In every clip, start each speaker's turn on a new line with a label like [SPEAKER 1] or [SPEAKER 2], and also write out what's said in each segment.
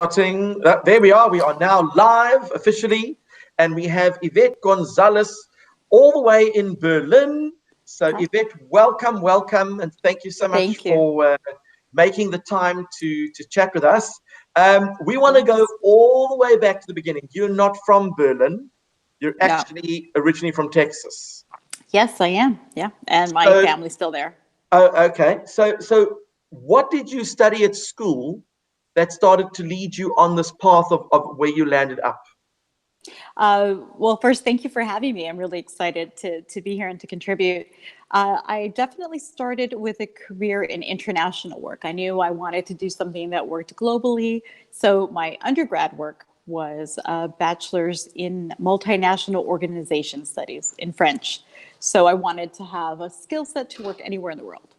[SPEAKER 1] Starting. There we are. We are now live officially, and we have Yvette Gonzalez all the way in Berlin. So,
[SPEAKER 2] Hi.
[SPEAKER 1] Yvette, welcome, welcome, and thank you so much
[SPEAKER 2] Thank you.
[SPEAKER 1] for making the time to chat with us. We
[SPEAKER 2] Of
[SPEAKER 1] want to go
[SPEAKER 2] course.
[SPEAKER 1] all the way back to the beginning. You're not from Berlin. You're
[SPEAKER 2] No.
[SPEAKER 1] actually originally from Texas.
[SPEAKER 2] Yes, I am. Yeah. And my
[SPEAKER 1] So,
[SPEAKER 2] family's still there.
[SPEAKER 1] okay. So, what did you study at school that started to lead you on this path of where you landed up?
[SPEAKER 2] Well, first, thank you for having me. I'm really excited to be here and to contribute. I definitely started with a career in international work. I knew I wanted to do something that worked globally. So my undergrad work was a bachelor's in multinational organization studies in French. So I wanted to have a skill set to work anywhere in the world.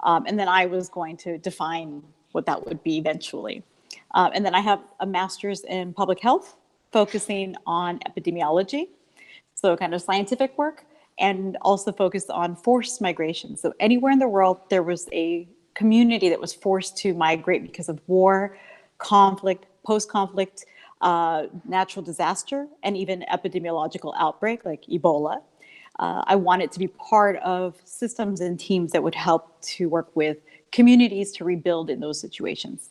[SPEAKER 2] And then I was going to define what that would be eventually. And then I have a master's in public health, focusing on epidemiology, so kind of scientific work, and also focused on forced migration. So anywhere in the world, there was a community that was forced to migrate because of war, conflict, post-conflict, natural disaster, and even epidemiological outbreak like Ebola. I wanted to be part of systems and teams that would help to work with communities to rebuild in those situations.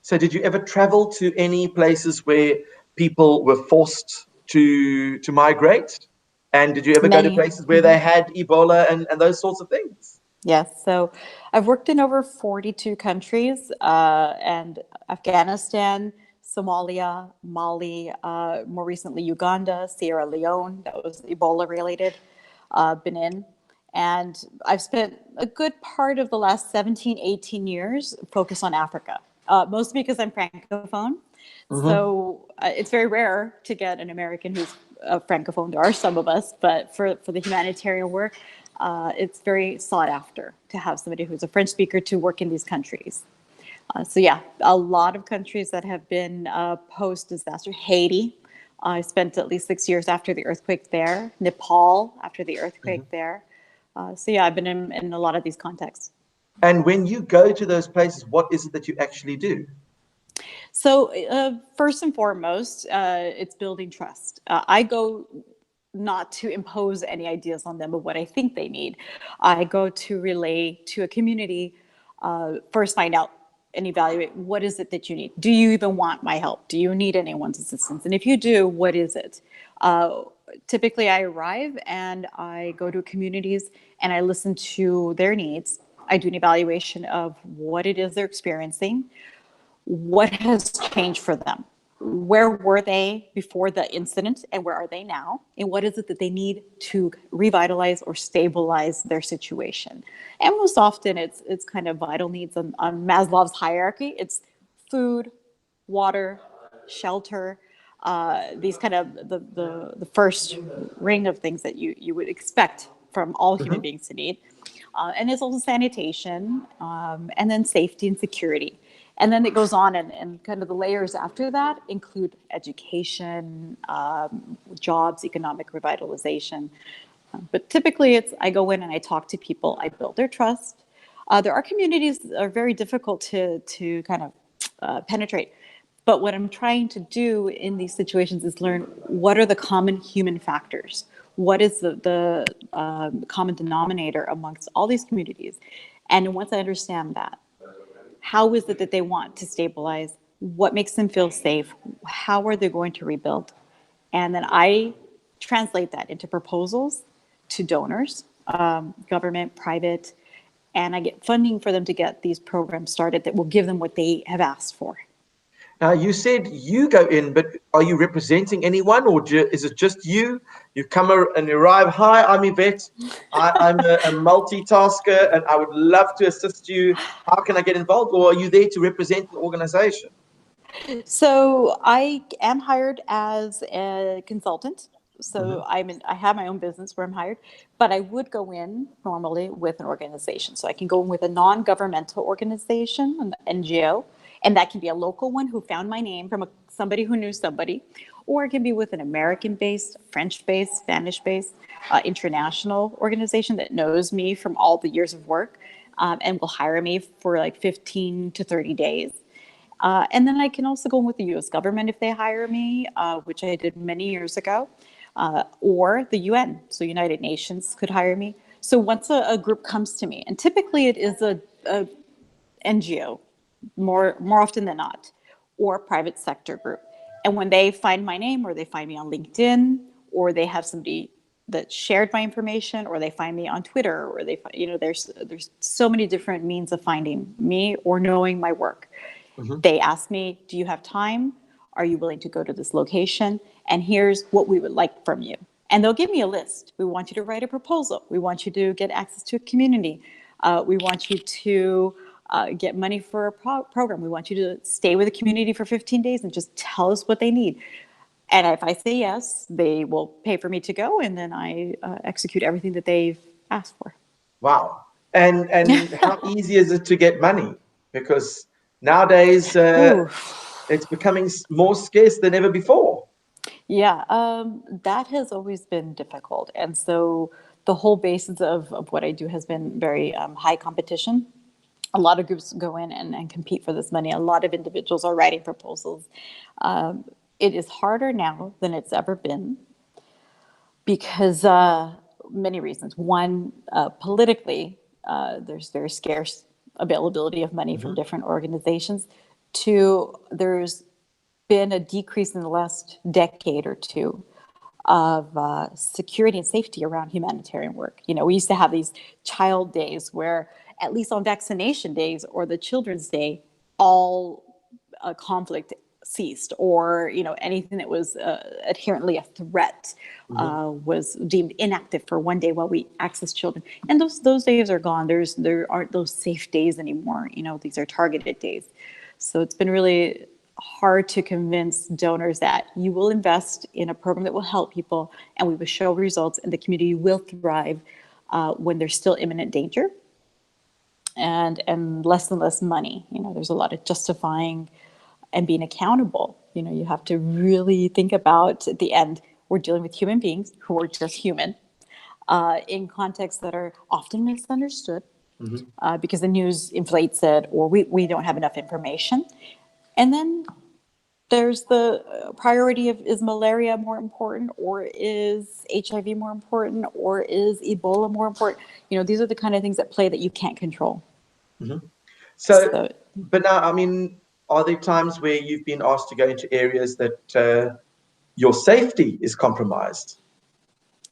[SPEAKER 1] So, did you ever travel to any places where people were forced to migrate? And did you ever go to
[SPEAKER 2] Many.
[SPEAKER 1] places where they had Ebola and those sorts of things?
[SPEAKER 2] Yes. So I've worked in over 42 countries and Afghanistan, Somalia, Mali, more recently Uganda, Sierra Leone, that was Ebola related, Benin. And I've spent a good part of the last 17, 18 years focused on Africa, mostly because I'm Francophone.
[SPEAKER 1] Hmm.
[SPEAKER 2] So it's very rare to get an American who's Francophone. There are some of us, but for the humanitarian work, it's very sought after to have somebody who's a French speaker to work in these countries. So yeah, a lot of countries that have been post-disaster. Haiti, I spent at least 6 years after the earthquake there. Nepal after the
[SPEAKER 1] Hmm.
[SPEAKER 2] earthquake there. So yeah, I've been in a lot of these contexts.
[SPEAKER 1] And when you go to those places, what is it that you actually do?
[SPEAKER 2] So first and foremost, it's building trust. I go not to impose any ideas on them of what I think they need. I go to relay to a community, first find out and evaluate what is it that you need. Do you even want my help? Do you need anyone's assistance? And if you do, what is it? Uh, Typically, I arrive and I go to communities and I listen to their needs. I do an evaluation of what it is they're experiencing, what has changed for them, where were they before the incident and where are they now, and what is it that they need to revitalize or stabilize their situation. And most often it's kind of vital needs on Maslow's hierarchy. It's food, water, shelter, these kind of the first ring of things that you would expect from all human
[SPEAKER 1] Hmm.
[SPEAKER 2] beings to need. And it's also sanitation, and then safety and security. And then it goes on, and kind of the layers after that include education, jobs, economic revitalization. But typically, it's I go in and I talk to people, I build their trust. There are communities that are very difficult to kind of penetrate. But what I'm trying to do in these situations is learn what are the common human factors. What is the common denominator amongst all these communities? And once I understand that, how is it that they want to stabilize? What makes them feel safe? How are they going to rebuild? And then I translate that into proposals to donors, government, private, and I get funding for them to get these programs started that will give them what they have asked for.
[SPEAKER 1] Now, you said you go in, but are you representing anyone, or is it just you? You come and you arrive. Hi, I'm Yvette. I'm a multitasker, and I would love to assist you. How can I get involved? Or are you there to represent the organization?
[SPEAKER 2] So I am hired as a consultant. So
[SPEAKER 1] Hmm.
[SPEAKER 2] I have my own business where I'm hired, but I would go in normally with an organization. So I can go in with a non-governmental organization, an NGO, and that can be a local one who found my name from somebody who knew somebody, or it can be with an American-based, French-based, Spanish-based, international organization that knows me from all the years of work, and will hire me for like 15 to 30 days. And then I can also go in with the US government if they hire me, which I did many years ago, or the UN, so United Nations could hire me. So once a group comes to me, and typically it is a NGO, more often than not, or a private sector group. And when they find my name, or they find me on LinkedIn, or they have somebody that shared my information, or they find me on Twitter, or they, there's so many different means of finding me or knowing my work.
[SPEAKER 1] Mm-hmm.
[SPEAKER 2] They ask me, do you have time? Are you willing to go to this location? And here's what we would like from you. And they'll give me a list. We want you to write a proposal. We want you to get access to a community. We want you to get money for a program. We want you to stay with the community for 15 days and just tell us what they need. And if I say yes, they will pay for me to go, and then I execute everything that they've asked for.
[SPEAKER 1] Wow. And how easy is it to get money? Because nowadays
[SPEAKER 2] Ooh.
[SPEAKER 1] it's becoming more scarce than ever before.
[SPEAKER 2] Yeah, that has always been difficult. And so the whole basis of what I do has been very high competition. A lot of groups go in and compete for this money. A lot of individuals are writing proposals. It is harder now than it's ever been because many reasons. One, politically, there's very scarce availability of money from
[SPEAKER 1] Mm-hmm.
[SPEAKER 2] different organizations. Two, there's been a decrease in the last decade or two of security and safety around humanitarian work. You know, we used to have these child days where, at least on vaccination days or the Children's Day, all conflict ceased, or anything that was adherently a threat
[SPEAKER 1] Mm-hmm.
[SPEAKER 2] was deemed inactive for one day while we access children. And those days are gone. There aren't those safe days anymore. These are targeted days. So it's been really hard to convince donors that you will invest in a program that will help people, and we will show results, and the community will thrive when there's still imminent danger and less and less money. There's a lot of justifying and being accountable. You have to really think about, at the end, we're dealing with human beings who are just human in contexts that are often misunderstood
[SPEAKER 1] Mm-hmm.
[SPEAKER 2] because the news inflates it, or we don't have enough information. And then there's the priority of, is malaria more important, or is HIV more important, or is Ebola more important? These are the kind of things at play that you can't control.
[SPEAKER 1] Mm-hmm. So,
[SPEAKER 2] So,
[SPEAKER 1] but now, I mean, are there times where you've been asked to go into areas that your safety is compromised?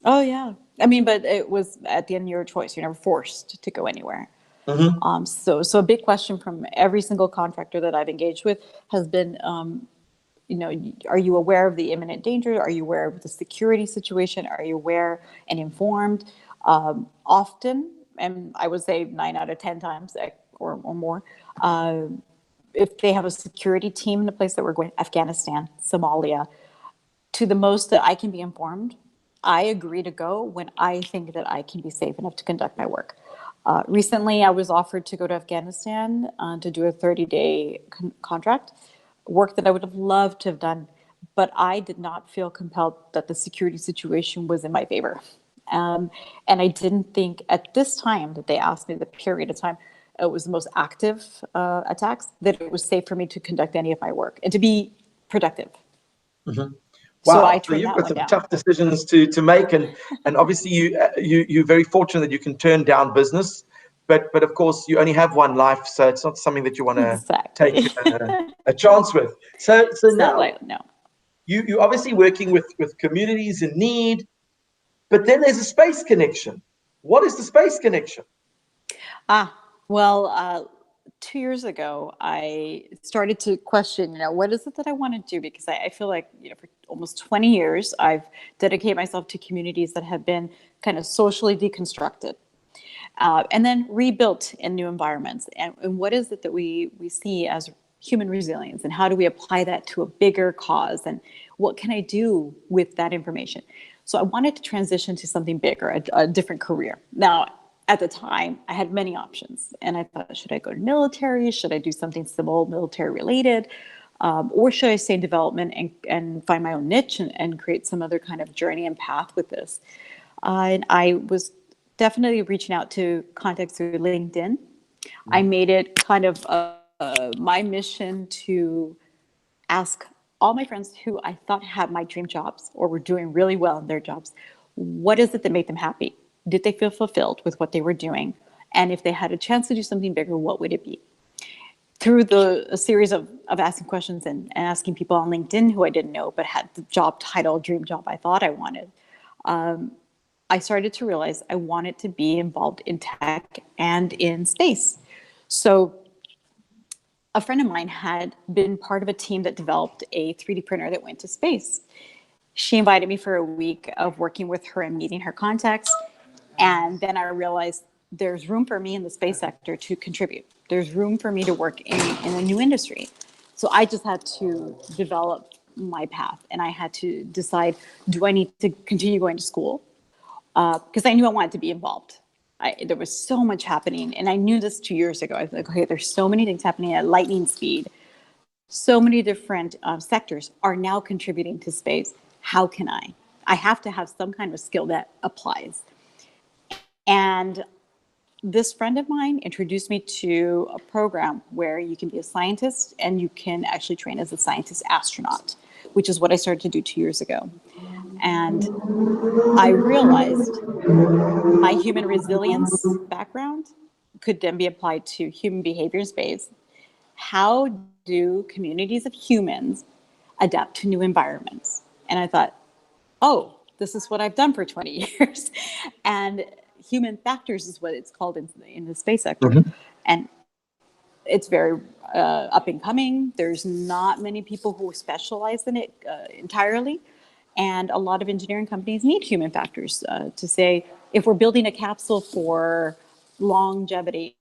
[SPEAKER 2] oh yeah. I mean, but it was at the end of your choice. You're never forced to go anywhere.
[SPEAKER 1] Mm-hmm.
[SPEAKER 2] So a big question from every single contractor that I've engaged with has been, are you aware of the imminent danger? Are you aware of the security situation? Are you aware and informed? Often, and I would say 9 out of 10 times or more, if they have a security team in the place that we're going, Afghanistan, Somalia, to the most that I can be informed, I agree to go when I think that I can be safe enough to conduct my work. Recently, I was offered to go to Afghanistan to do a 30-day contract, work that I would have loved to have done, but I did not feel compelled that the security situation was in my favor. And I didn't think at this time that they asked me, the period of time, it was the most active attacks, that it was safe for me to conduct any of my work and to be productive.
[SPEAKER 1] Mm-hmm.
[SPEAKER 2] So I
[SPEAKER 1] Wow, so
[SPEAKER 2] turned
[SPEAKER 1] you've
[SPEAKER 2] that
[SPEAKER 1] got
[SPEAKER 2] one
[SPEAKER 1] some
[SPEAKER 2] down.
[SPEAKER 1] tough decisions to make, and obviously you're very fortunate that you can turn down business, but of course you only have one life, so it's not something that you want to take
[SPEAKER 2] Exactly.
[SPEAKER 1] a chance with. So
[SPEAKER 2] It's not
[SPEAKER 1] now
[SPEAKER 2] like, no.
[SPEAKER 1] you're obviously working with communities in need, but then there's a space connection. What is the space connection?
[SPEAKER 2] Ah, well, 2 years ago, I started to question, what is it that I want to do? Because I feel like, for almost 20 years, I've dedicated myself to communities that have been kind of socially deconstructed. And then rebuilt in new environments. And what is it that we see as human resilience, and how do we apply that to a bigger cause, and what can I do with that information? So I wanted to transition to something bigger, a different career. Now, at the time, I had many options, and I thought, should I go to military? Should I do something civil, military related? Or should I stay in development and find my own niche and create some other kind of journey and path with this? And I was definitely reaching out to contacts through LinkedIn. I made it kind of a my mission to ask all my friends who I thought had my dream jobs or were doing really well in their jobs, what is it that made them happy? Did they feel fulfilled with what they were doing? And if they had a chance to do something bigger, what would it be? Through a series of asking questions and asking people on LinkedIn who I didn't know but had the job title, dream job I thought I wanted, I started to realize I wanted to be involved in tech and in space. So a friend of mine had been part of a team that developed a 3D printer that went to space. She invited me for a week of working with her and meeting her contacts. And then I realized there's room for me in the space sector to contribute. There's room for me to work in a new industry. So I just had to develop my path, and I had to decide, do I need to continue going to school? Because I knew I wanted to be involved. There was so much happening, and I knew this 2 years ago. I was like, okay, there's so many things happening at lightning speed. So many different sectors are now contributing to space. How can I? I have to have some kind of skill that applies. And this friend of mine introduced me to a program where you can be a scientist and you can actually train as a scientist astronaut, which is what I started to do 2 years ago. And I realized my human resilience background could then be applied to human behavior in space. How do communities of humans adapt to new environments? And I thought, oh, this is what I've done for 20 years. And human factors is what it's called in the space sector. Mm-hmm. And it's very up and coming. There's not many people who specialize in it entirely. And a lot of engineering companies need human factors to say, if we're building a capsule for longevity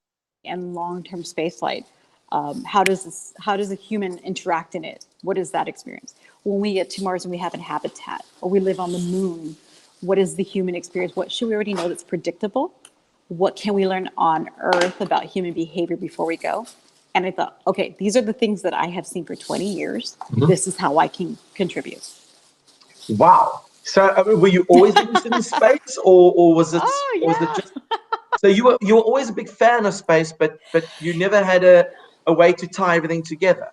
[SPEAKER 2] and long-term spaceflight, how does a human interact in it? What is that experience? When we get to Mars and we have a habitat, or we live on the moon, what is the human experience? What should we already know that's predictable? What can we learn on Earth about human behavior before we go? And I thought, okay, these are the things that I have seen for 20 years. Mm-hmm. This is how I can contribute.
[SPEAKER 1] Wow. So were you always interested in space, or was it?
[SPEAKER 2] Oh, yeah.
[SPEAKER 1] Or was it just? So you were always a big fan of space, but you never had a way to tie everything together.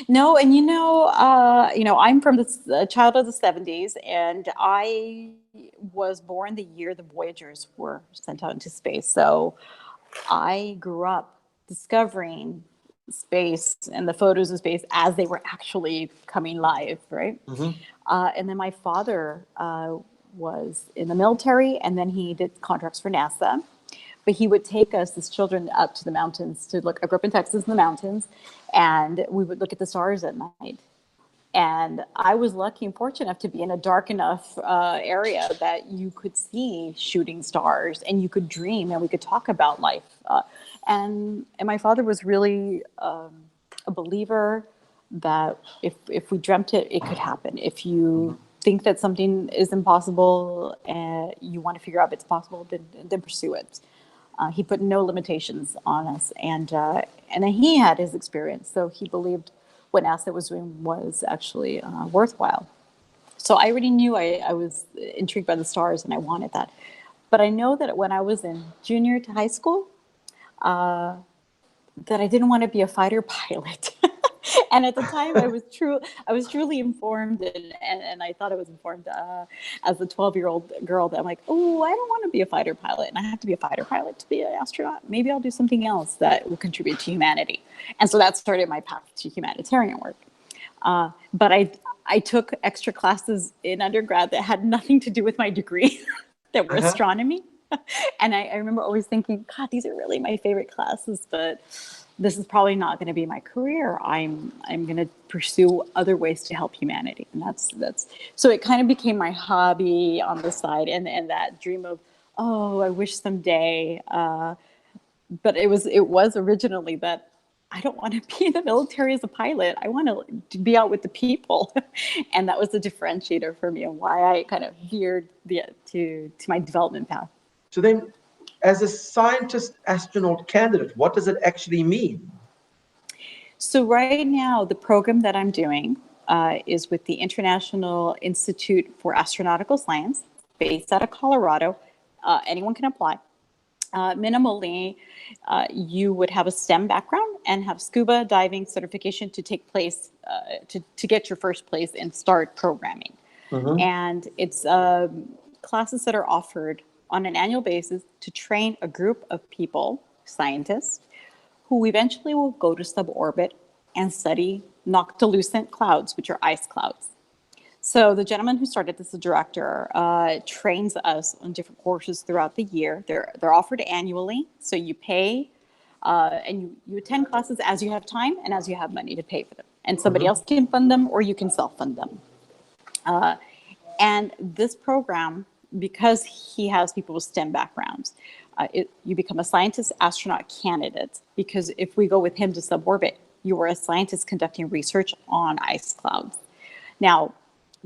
[SPEAKER 2] No, and I'm from the child of the 70s, and I was born the year the Voyagers were sent out into space. So I grew up discovering space and the photos of space as they were actually coming live, right? Mm-hmm. And then my father was in the military, and then he did contracts for NASA. But he would take us as children up to the mountains to look. I grew up in Texas in the mountains, and we would look at the stars at night. And I was lucky and fortunate enough to be in a dark enough area that you could see shooting stars, and you could dream, and we could talk about life. And my father was really a believer that if we dreamt it, it could happen. If you think that something is impossible and you want to figure out if it's possible, then pursue it. He put no limitations on us, and then he had his experience, so he believed what NASA was doing was actually worthwhile. So I already knew I was intrigued by the stars, and I wanted that. But I know that when I was in junior to high school, that I didn't want to be a fighter pilot. And at the time, I was truly informed, and I thought I was informed as a 12-year-old girl that I'm like, oh, I don't want to be a fighter pilot, and I have to be a fighter pilot to be an astronaut. Maybe I'll do something else that will contribute to humanity. And so that started my path to humanitarian work. But I took extra classes in undergrad that had nothing to do with my degree, that were astronomy. And I remember always thinking, God, these are really my favorite classes, but this is probably not going to be my career. I'm going to pursue other ways to help humanity. And that's so it kind of became my hobby on the side, and that dream of, oh, I wish someday. But it was originally that I don't want to be in the military as a pilot. I want to be out with the people. And that was the differentiator for me, and why I kind of veered to my development path.
[SPEAKER 1] So then, as a scientist astronaut candidate, what does it actually mean?
[SPEAKER 2] So right now, the program that I'm doing is with the International Institute for Astronautical Science, based out of Colorado. Anyone can apply. Minimally, you would have a STEM background and have scuba diving certification to take place, to get your first place and start programming.
[SPEAKER 1] Mm-hmm.
[SPEAKER 2] And it's classes that are offered on an annual basis to train a group of people, scientists, who eventually will go to suborbit and study noctilucent clouds, which are ice clouds. So the gentleman who started this, the director, trains us on different courses throughout the year. They're offered annually, so you pay and you attend classes as you have time and as you have money to pay for them. And somebody
[SPEAKER 1] Mm-hmm.
[SPEAKER 2] else can fund them, or you can self-fund them. And this program, because he has people with STEM backgrounds, you become a scientist astronaut candidate, because if we go with him to suborbit, you are a scientist conducting research on ice clouds. Now,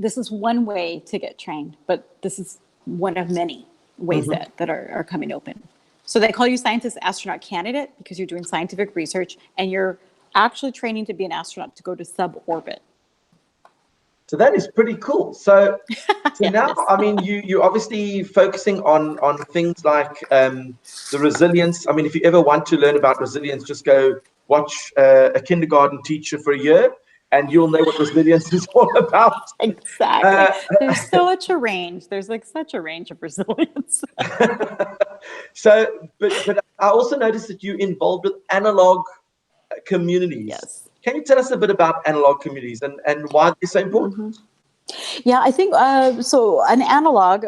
[SPEAKER 2] this is one way to get trained, but this is one of many ways
[SPEAKER 1] Mm-hmm.
[SPEAKER 2] that are coming open. So they call you scientist astronaut candidate because you're doing scientific research and you're actually training to be an astronaut to go to suborbit.
[SPEAKER 1] So that is pretty cool. So
[SPEAKER 2] Yeah, it
[SPEAKER 1] now,
[SPEAKER 2] is.
[SPEAKER 1] I mean, you obviously focusing on things like the resilience. I mean, if you ever want to learn about resilience, just go watch a kindergarten teacher for a year, and you'll know what resilience is all about.
[SPEAKER 2] Exactly.
[SPEAKER 1] Uh,
[SPEAKER 2] There's so much a range. There's like such a range of resilience.
[SPEAKER 1] but I also noticed that you're involved with analog communities.
[SPEAKER 2] Yes.
[SPEAKER 1] Can you tell us a bit about analog communities and why they're so important?
[SPEAKER 2] Yeah, I think so. An analog,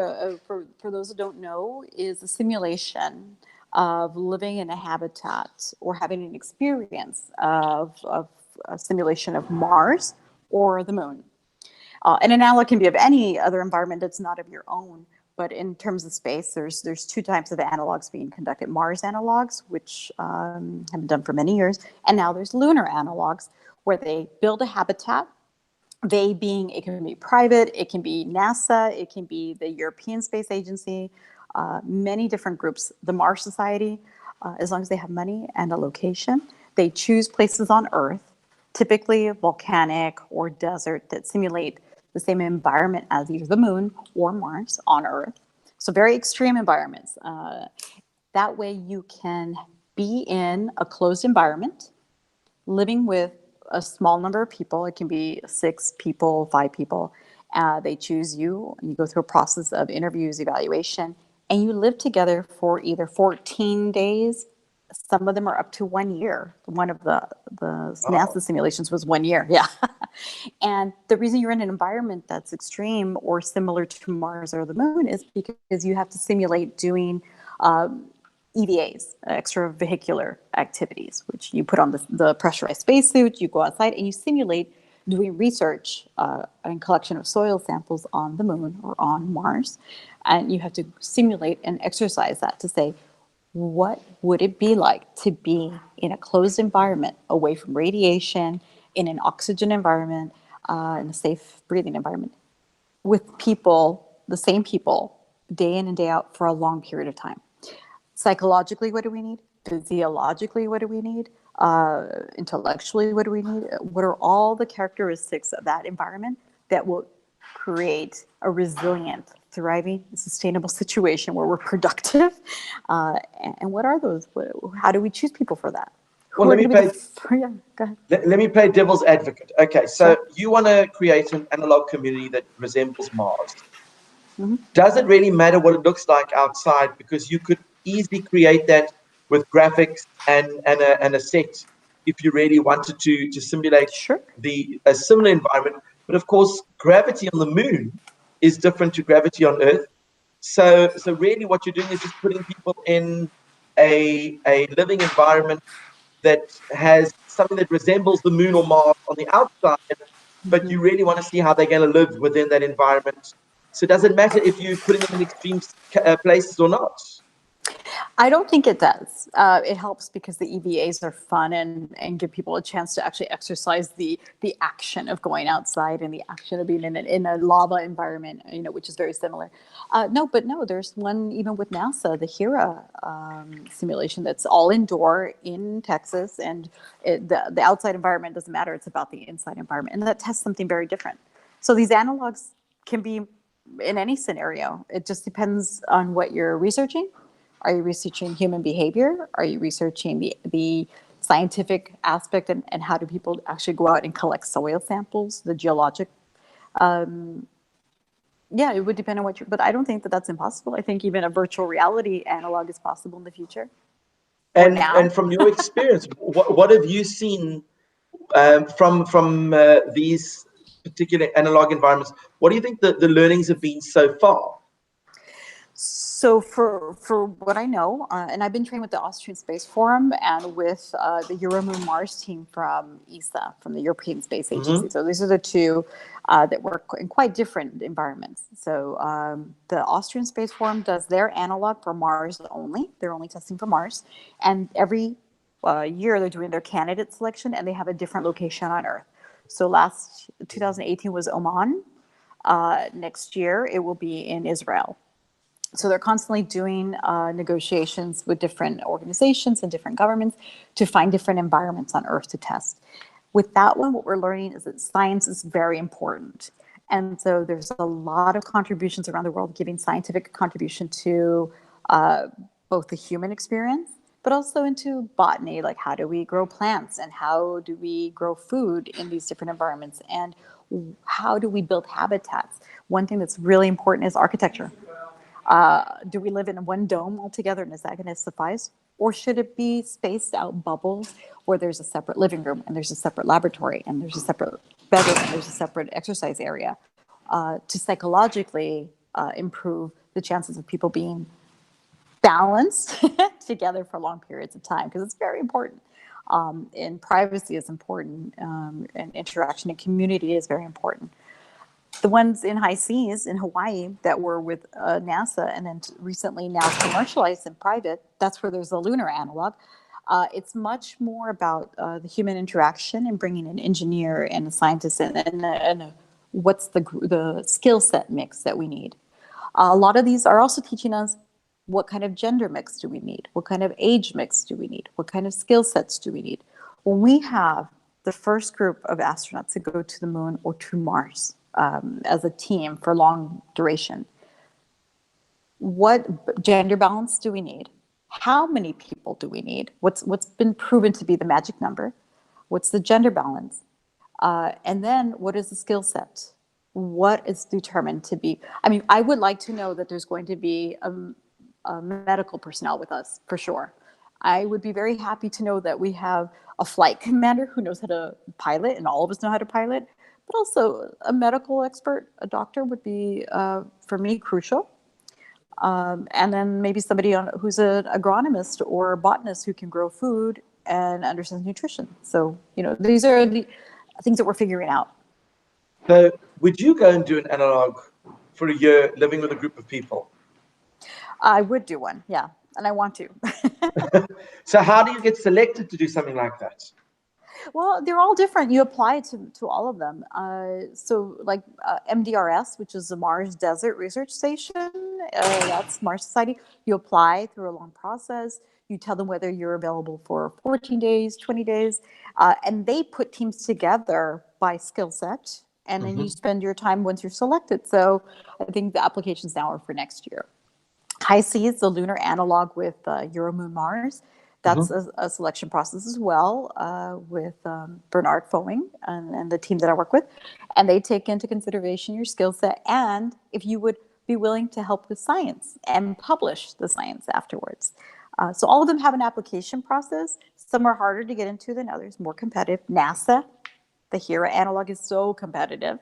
[SPEAKER 2] for those who don't know, is a simulation of living in a habitat or having an experience of a simulation of Mars or the moon. An analog can be of any other environment that's not of your own. But in terms of space, there's two types of analogs being conducted: Mars analogs, which have been done for many years, and now there's lunar analogs, where they build a habitat. They being, it can be private, it can be NASA, it can be the European Space Agency, many different groups. The Mars Society, as long as they have money and a location, they choose places on Earth, typically volcanic or desert, that simulate the same environment as either the moon or Mars on Earth. So very extreme environments. That way you can be in a closed environment, living with a small number of people. It can be 6 people, 5 people. They choose you, and you go through a process of interviews, evaluation, and you live together for either 14 days. Some of them are up to 1 year. One of the
[SPEAKER 1] Wow.
[SPEAKER 2] NASA simulations was 1 year. Yeah. And the reason you're in an environment that's extreme or similar to Mars or the moon is because you have to simulate doing EVAs, extravehicular activities, which you put on the pressurized spacesuit, you go outside and you simulate doing research and collection of soil samples on the moon or on Mars. And you have to simulate and exercise that to say, what would it be like to be in a closed environment, away from radiation, in an oxygen environment, in a safe breathing environment, with people, the same people, day in and day out for a long period of time? Psychologically, what do we need? Physiologically, what do we need? Intellectually, what do we need? What are all the characteristics of that environment that will create a resilient, thriving, sustainable situation where we're productive? And what are those? How do we choose people for that?
[SPEAKER 1] Well,
[SPEAKER 2] Who are going to be the? Yeah, go ahead.
[SPEAKER 1] let me play devil's advocate. Okay, so
[SPEAKER 2] Sure.
[SPEAKER 1] you want to create an analog community that resembles Mars. Does it really matter what it looks like outside? Because you could easily create that with graphics and a set if you really wanted to simulate
[SPEAKER 2] Sure.
[SPEAKER 1] a similar environment. But of course, gravity on the moon is different to gravity on Earth. So really, what you're doing is just putting people in a living environment that has something that resembles the moon or Mars on the outside, but you really want to see how they're going to live within that environment. So does it matter if you're putting them in extreme places or not?
[SPEAKER 2] I don't think it does. It helps because the EVAs are fun and give people a chance to actually exercise the action of going outside and the action of being in a lava environment, which is very similar. No, there's one even with NASA, the Hera simulation that's all indoor in Texas, and the outside environment doesn't matter. It's about the inside environment, and that tests something very different. So these analogs can be in any scenario. It just depends on what you're researching, Are you researching human behavior? Are you researching the scientific aspect and how do people actually go out and collect soil samples, the geologic? Yeah, it would depend on what you, but I don't think that that's impossible. I think even a virtual reality analog is possible in the future or
[SPEAKER 1] And
[SPEAKER 2] now.
[SPEAKER 1] from your experience, what have you seen from these particular analog environments? What do you think the learnings have been so far?
[SPEAKER 2] So for what I know, and I've been trained with the Austrian Space Forum and with the Euromoon Mars team from ESA, from the European Space Agency.
[SPEAKER 1] Mm-hmm.
[SPEAKER 2] So these are the two that work in quite different environments. So the Austrian Space Forum does their analog for Mars only. They're only testing for Mars. And every year they're doing their candidate selection and they have a different location on Earth. So last 2018 was Oman. Next year it will be in Israel. So they're constantly doing negotiations with different organizations and different governments to find different environments on Earth to test. With that one, what we're learning is that science is very important. And so there's a lot of contributions around the world giving scientific contribution to both the human experience, but also into botany, like how do we grow plants and how do we grow food in these different environments and how do we build habitats. One thing that's really important is architecture. Do we live in one dome altogether and is that going to suffice? Or should it be spaced out bubbles where there's a separate living room and there's a separate laboratory and there's a separate bedroom and there's a separate exercise area to psychologically improve the chances of people being balanced together for long periods of time, because it's very important. And privacy is important, and interaction and community is very important. The ones in high seas in Hawaii that were with NASA and then recently now commercialized in private, that's where there's a lunar analog. It's much more about the human interaction and bringing an engineer and a scientist and what's the skill set mix that we need. A lot of these are also teaching us what kind of gender mix do we need? What kind of age mix do we need? What kind of skill sets do we need? When we have the first group of astronauts to go to the moon or to Mars as a team for long duration, what gender balance do we need? How many people do we need? What's been proven to be the magic number? What's the gender balance? And then what is the skill set? What is determined to be? I mean, I would like to know that there's going to be a medical personnel with us for sure. I would be very happy to know that we have a flight commander who knows how to pilot, and all of us know how to pilot, but also a medical expert, a doctor would be, for me, crucial. And then maybe somebody who's an agronomist or a botanist who can grow food and understands nutrition. So, these are the things that we're figuring out.
[SPEAKER 1] So, would you go and do an analog for a year living with a group of people?
[SPEAKER 2] I would do one, yeah, and I want to.
[SPEAKER 1] So, how do you get selected to do something like that?
[SPEAKER 2] Well, they're all different. You apply to all of them. So like MDRS, which is the Mars Desert Research Station, that's Mars Society. You apply through a long process. You tell them whether you're available for 14 days, 20 days, and they put teams together by skill set. And then you spend your time once you're selected. So I think the applications now are for next year. High Seas, the lunar analog with Euromoon Mars. That's a selection process as well with Bernard Foing and the team that I work with. And they take into consideration your skill set and if you would be willing to help with science and publish the science afterwards. So all of them have an application process. Some are harder to get into than others, more competitive. NASA, the HERA analog is so competitive.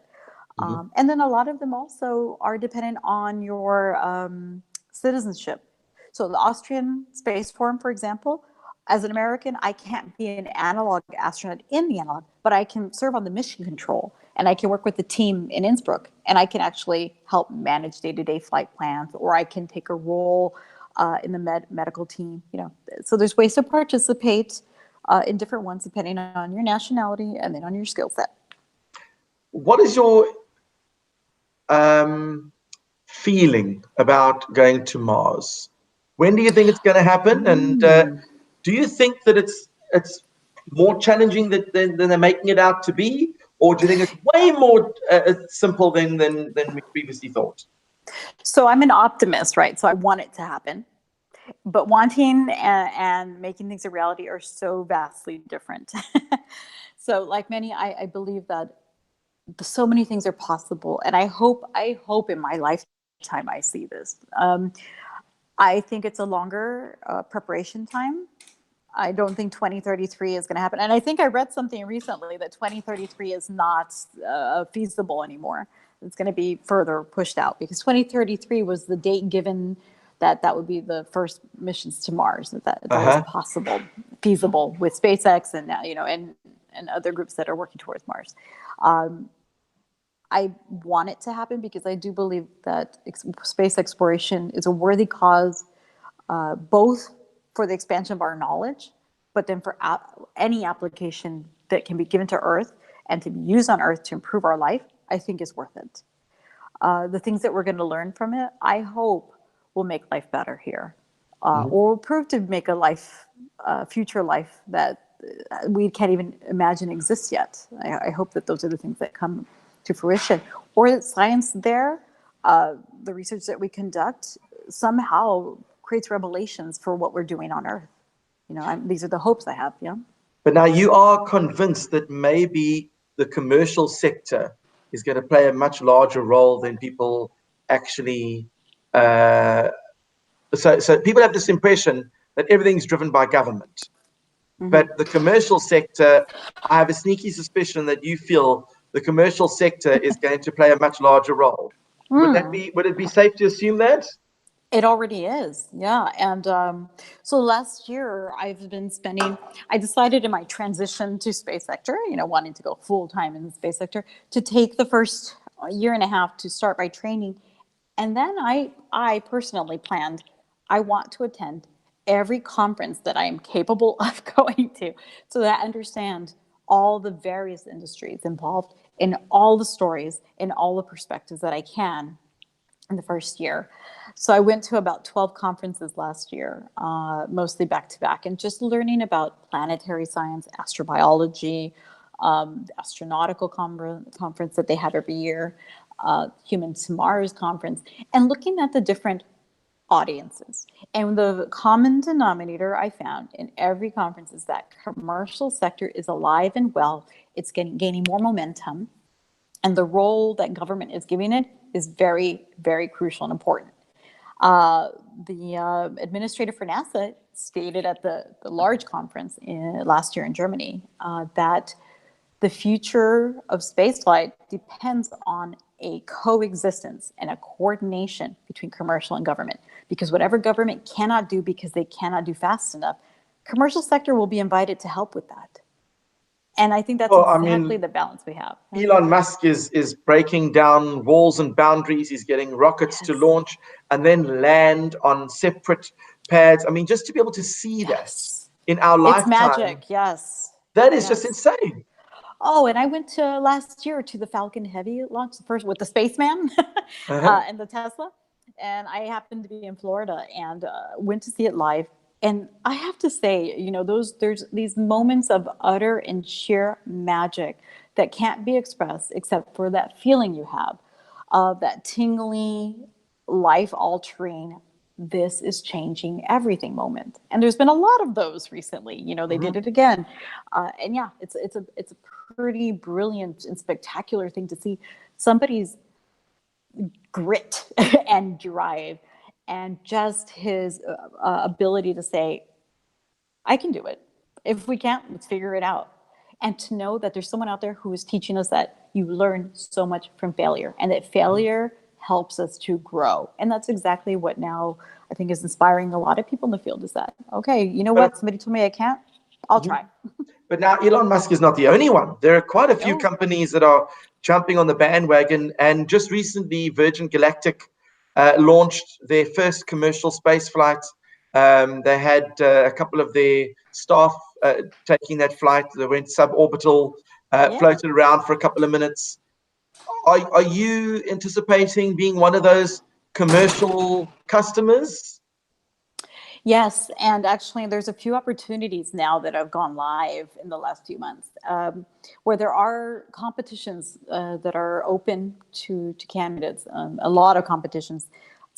[SPEAKER 2] And then a lot of them also are dependent on your citizenship. So the Austrian Space Forum, for example, as an American, I can't be an analog astronaut in the analog, but I can serve on the mission control and I can work with the team in Innsbruck and I can actually help manage day-to-day flight plans, or I can take a role in the medical team. So there's ways to participate in different ones depending on your nationality and then on your skill set.
[SPEAKER 1] What is your feeling about going to Mars? When do you think it's going to happen? And do you think that it's more challenging than they're making it out to be, or do you think it's way more simple than we previously thought?
[SPEAKER 2] So I'm an optimist, right? So I want it to happen. but wanting and making things a reality are so vastly different. So, like many, I believe that so many things are possible, and I hope in my lifetime I see this. I think it's a longer preparation time. I don't think 2033 is going to happen. And I think I read something recently that 2033 is not feasible anymore. It's going to be further pushed out because 2033 was the date given that that would be the first missions to Mars, that was
[SPEAKER 1] Uh-huh.
[SPEAKER 2] possible, feasible with SpaceX and and other groups that are working towards Mars. I want it to happen because I do believe that space exploration is a worthy cause, both for the expansion of our knowledge, but then for any application that can be given to Earth and to be used on Earth to improve our life, I think is worth it. The things that we're going to learn from it, I hope, will make life better here, or will prove to make a life, future life that we can't even imagine exists yet. I hope that those are the things that come to fruition, or that science there, the research that we conduct, somehow creates revelations for what we're doing on Earth. These are the hopes I have. Yeah.
[SPEAKER 1] But now you are convinced that maybe the commercial sector is going to play a much larger role than people actually. Uh, so people have this impression that everything's driven by government, but the commercial sector, I have a sneaky suspicion that you feel the commercial sector is going to play a much larger role. Would it be safe to assume that?
[SPEAKER 2] It already is, yeah. And so last year, I decided in my transition to space sector, wanting to go full time in the space sector, to take the first year and a half to start my training. And then I personally planned, I want to attend every conference that I am capable of going to so that I understand all the various industries involved in all the stories and all the perspectives that I can in the first year. So I went to about 12 conferences last year, mostly back to back, and just learning about planetary science, astrobiology, the astronautical conference that they have every year, Human to Mars conference, and looking at the different audiences. And the common denominator I found in every conference is that commercial sector is alive and well. It's gaining more momentum, and the role that government is giving it is very, very crucial and important. The administrator for NASA stated at the large conference last year in Germany that the future of spaceflight depends on a coexistence and a coordination between commercial and government. Because whatever government cannot do because they cannot do fast enough, commercial sector will be invited to help with that. And I think that's
[SPEAKER 1] Well, I
[SPEAKER 2] exactly
[SPEAKER 1] mean,
[SPEAKER 2] the balance we have.
[SPEAKER 1] Elon Musk is breaking down walls and boundaries. He's getting rockets to
[SPEAKER 2] Yes.
[SPEAKER 1] launch and then land on separate pads. I mean, just to be able to see that
[SPEAKER 2] Yes.
[SPEAKER 1] in our
[SPEAKER 2] It's
[SPEAKER 1] lifetime,
[SPEAKER 2] magic. Yes.
[SPEAKER 1] that is just
[SPEAKER 2] Yes.
[SPEAKER 1] insane.
[SPEAKER 2] Oh, and I went to last year to the Falcon Heavy launch, the first with the spaceman
[SPEAKER 1] Uh-huh.
[SPEAKER 2] and the Tesla. And I happened to be in Florida and went to see it live. And I have to say, there's these moments of utter and sheer magic that can't be expressed except for that feeling you have of that tingly, life altering, this is changing everything moment. And there's been a lot of those recently. They did
[SPEAKER 1] Mhm.
[SPEAKER 2] it again. And yeah, it's a pretty brilliant and spectacular thing to see somebody's grit and drive and just his ability to say, I can do it. If we can't, let's figure it out. And to know that there's someone out there who is teaching us that you learn so much from failure and that failure helps us to grow. And that's exactly what now I think is inspiring a lot of people in the field is that, okay, you know
[SPEAKER 1] But
[SPEAKER 2] what? Somebody told me I can't. I'll
[SPEAKER 1] mhm.
[SPEAKER 2] try.
[SPEAKER 1] But now Elon Musk is not the only one. There are quite a few
[SPEAKER 2] No.
[SPEAKER 1] companies that are jumping on the bandwagon. And just recently, Virgin Galactic launched their first commercial space flight. They had a couple of their staff taking that flight. They went suborbital,
[SPEAKER 2] Yeah.
[SPEAKER 1] floated around for a couple of minutes. Are you anticipating being one of those commercial customers?
[SPEAKER 2] Yes, and actually, there's a few opportunities now that have gone live in the last few months, where there are competitions that are open to candidates. A lot of competitions.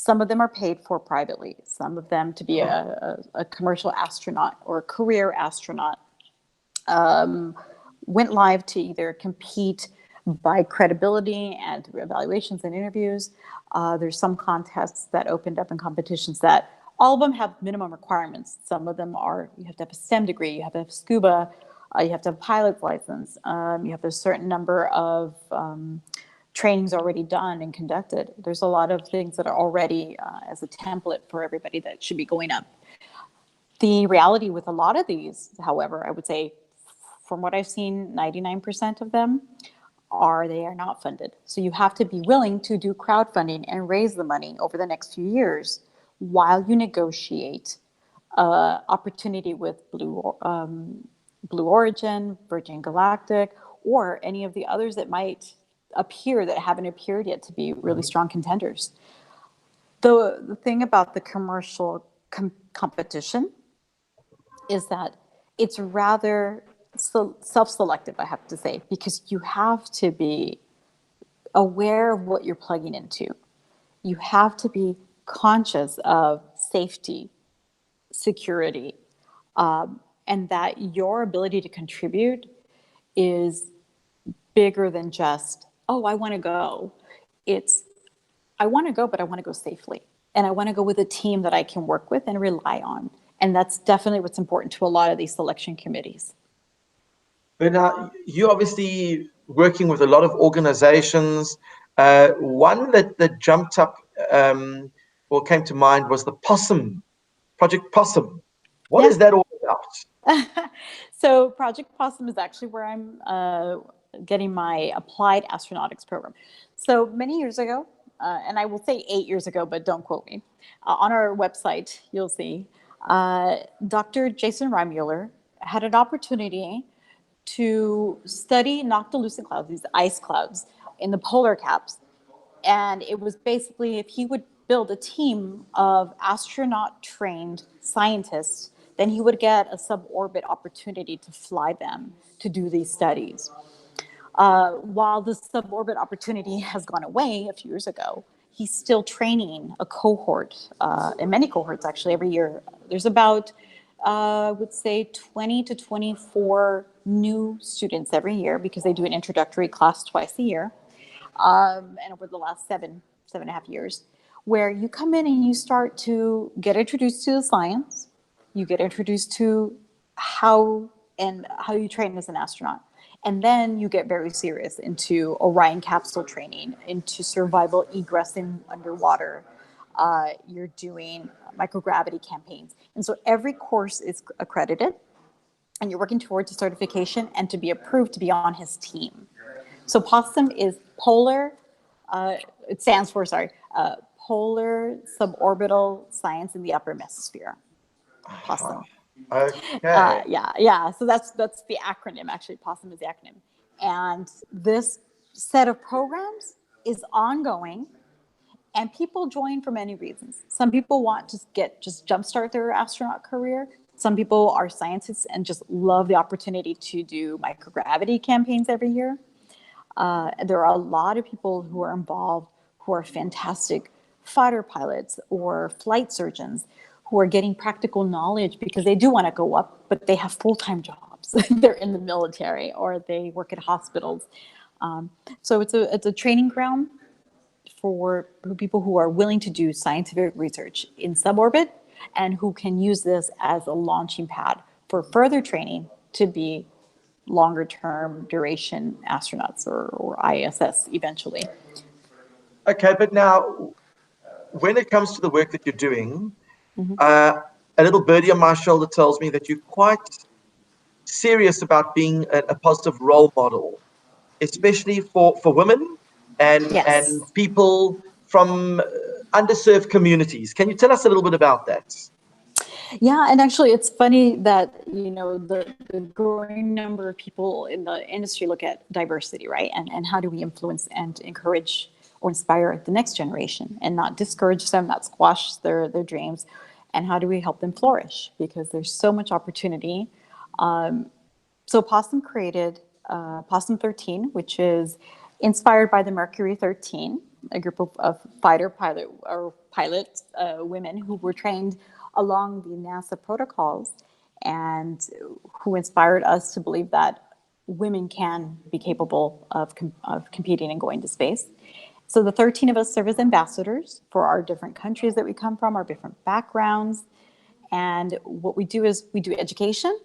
[SPEAKER 2] Some of them are paid for privately. Some of them to be a commercial astronaut or a career astronaut went live to either compete by credibility and through evaluations and interviews. There's some contests that opened up in competitions that all of them have minimum requirements. Some of them are, you have to have a STEM degree, you have to have scuba, you have to have a pilot's license, you have a certain number of trainings already done and conducted. There's a lot of things that are already as a template for everybody that should be going up. The reality with a lot of these, however, I would say from what I've seen, 99% of them they are not funded. So you have to be willing to do crowdfunding and raise the money over the next few years while you negotiate opportunity with Blue Origin, Virgin Galactic, or any of the others that might appear that haven't appeared yet to be really strong contenders. The thing about the commercial competition is that it's rather self-selective, I have to say, because you have to be aware of what you're plugging into. You have to be conscious of safety, security, and that your ability to contribute is bigger than just, oh, I want to go. It's, I want to go, but I want to go safely. And I want to go with a team that I can work with and rely on. And that's definitely what's important to a lot of these selection committees.
[SPEAKER 1] But now you're obviously working with a lot of organizations. One that jumped up or came to mind was the Possum, Project Possum. What is that all about?
[SPEAKER 2] So Project Possum is actually where I'm getting my applied astronautics program. So many years ago, and I will say 8 years ago, but don't quote me, on our website, you'll see, Dr. Jason Reimuller had an opportunity to study noctilucent clouds, these ice clouds in the polar caps. And it was basically if he would build a team of astronaut trained scientists, then he would get a suborbit opportunity to fly them to do these studies. While the suborbit opportunity has gone away a few years ago, he's still training a cohort, and many cohorts actually every year. There's about, I would say, 20 to 24 new students every year because they do an introductory class twice a year. And over the last 7.5 years, where you come in and you start to get introduced to the science, you get introduced to how you train as an astronaut. And then you get very serious into Orion capsule training, into survival egress in underwater. You're doing microgravity campaigns. And so every course is accredited, and you're working towards a certification and to be approved to be on his team. So POSSUM is it stands for, Polar Suborbital Science in the Upper Mesosphere. POSSUM.
[SPEAKER 1] Okay.
[SPEAKER 2] Yeah. So that's the acronym. Actually, POSSUM is the acronym. And this set of programs is ongoing, and people join for many reasons. Some people want to just jumpstart their astronaut career. Some people are scientists and just love the opportunity to do microgravity campaigns every year. There are a lot of people who are involved who are fantastic fighter pilots or flight surgeons who are getting practical knowledge because they do want to go up, but they have full-time jobs. They're in the military or they work at hospitals. So it's a training ground for people who are willing to do scientific research in suborbit and who can use this as a launching pad for further training to be longer term duration astronauts or ISS eventually.
[SPEAKER 1] Okay, but now when it comes to the work that you're doing, a little birdie on my shoulder tells me that you're quite serious about being a positive role model, especially for women and
[SPEAKER 2] Yes.
[SPEAKER 1] people from underserved communities. Can you tell us a little bit about that?
[SPEAKER 2] Yeah, and actually it's funny that, the growing number of people in the industry look at diversity, right? And how do we influence and encourage or inspire the next generation and not discourage them, not squash their dreams? And how do we help them flourish? Because there's so much opportunity. So Possum created Possum 13, which is inspired by the Mercury 13. a group of fighter pilot or pilot women who were trained along the NASA protocols and who inspired us to believe that women can be capable of competing and going to space. So the 13 of us serve as ambassadors for our different countries that we come from, our different backgrounds. And what we do is we do education.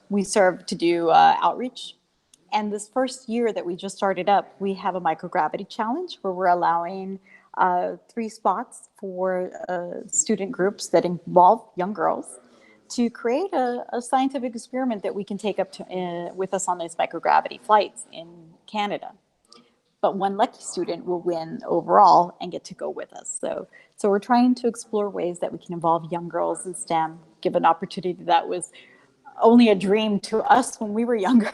[SPEAKER 2] We serve to do outreach. And this first year that we just started up, we have a microgravity challenge where we're allowing 3 spots for student groups that involve young girls to create a scientific experiment that we can take up to, with us on these microgravity flights in Canada. But one lucky student will win overall and get to go with us. So we're trying to explore ways that we can involve young girls in STEM, give an opportunity that was only a dream to us when we were younger,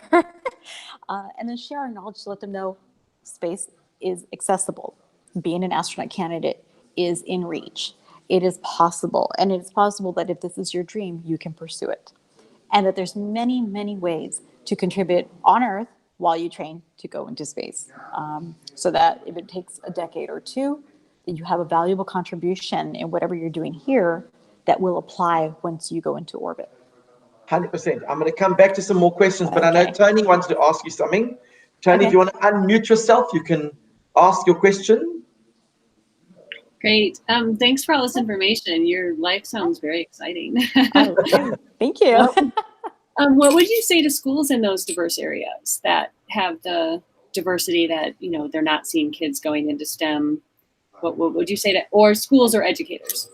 [SPEAKER 2] and then share our knowledge to let them know space is accessible. Being an astronaut candidate is in reach. It is possible, and it's possible that if this is your dream, you can pursue it. And that there's many, many ways to contribute on Earth while you train to go into space. So that if it takes a decade or two, that you have a valuable contribution in whatever you're doing here that will apply once you go into orbit.
[SPEAKER 1] 100%. I'm going to come back to some more questions, but I know
[SPEAKER 2] Okay.
[SPEAKER 1] Tony wants to ask you something. Tony, if you want to unmute yourself, you can ask your question.
[SPEAKER 3] Great. Thanks for all this information. Your life sounds very exciting.
[SPEAKER 2] Okay. Thank you.
[SPEAKER 3] What would you say to schools in those diverse areas that have the diversity that, you know, they're not seeing kids going into STEM? What would you say to, or schools or educators?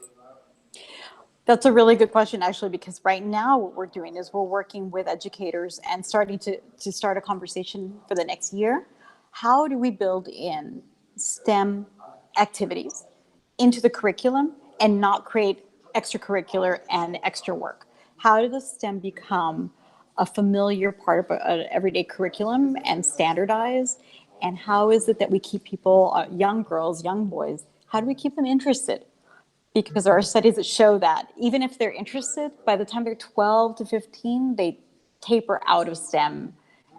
[SPEAKER 2] That's a really good question, actually, because right now what we're doing is we're working with educators and starting to start a conversation for the next year. How do we build in STEM activities into the curriculum and not create extracurricular and extra work? How does STEM become a familiar part of an everyday curriculum and standardized? And how is it that we keep people, young girls, young boys, how do we keep them interested? Because there are studies that show that even if they're interested, by the time they're 12 to 15, they taper out of STEM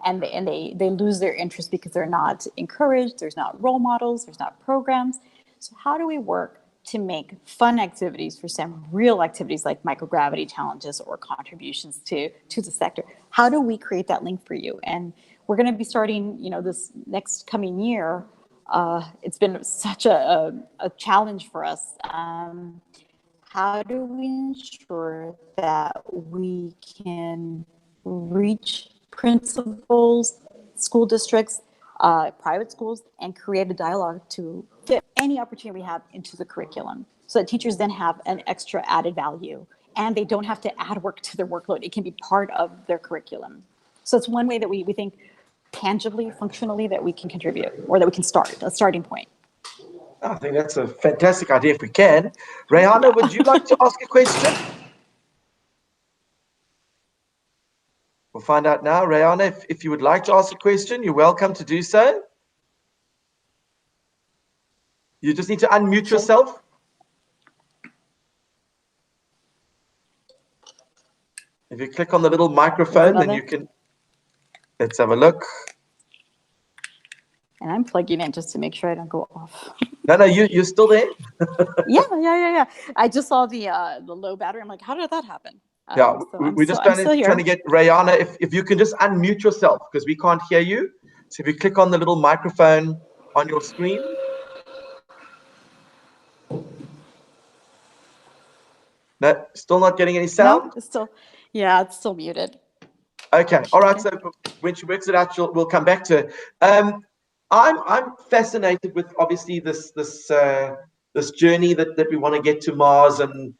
[SPEAKER 2] and they lose their interest because they're not encouraged, there's not role models, there's not programs. So how do we work to make fun activities for STEM, real activities like microgravity challenges or contributions to the sector? How do we create that link for you? And we're going to be starting, this next coming year. It's been such a challenge for us. How do we ensure that we can reach principals, school districts, private schools, and create a dialogue to fit any opportunity we have into the curriculum so that teachers then have an extra added value and they don't have to add work to their workload. It can be part of their curriculum. So it's one way that we think tangibly, functionally, that we can contribute or that we can start, a starting point.
[SPEAKER 1] I think that's a fantastic idea if we can. Rayana, would you like to ask a question? We'll find out now. Rayana, if you would like to ask a question, you're welcome to do so. You just need to unmute yourself. If you click on the little microphone, then you can. Let's have a look.
[SPEAKER 2] And I'm plugging in just to make sure I don't go off.
[SPEAKER 1] No, you're still there.
[SPEAKER 2] Yeah. I just saw the low battery. I'm like, how did that happen?
[SPEAKER 1] Yeah, we're just trying to get Rayana, if you can just unmute yourself because we can't hear you. So if you click on the little microphone on your screen. No, still not getting any sound?
[SPEAKER 2] No, it's still muted.
[SPEAKER 1] Okay, all right. So when she works it out, we'll come back to it. I'm fascinated with obviously this journey that we want to get to Mars, and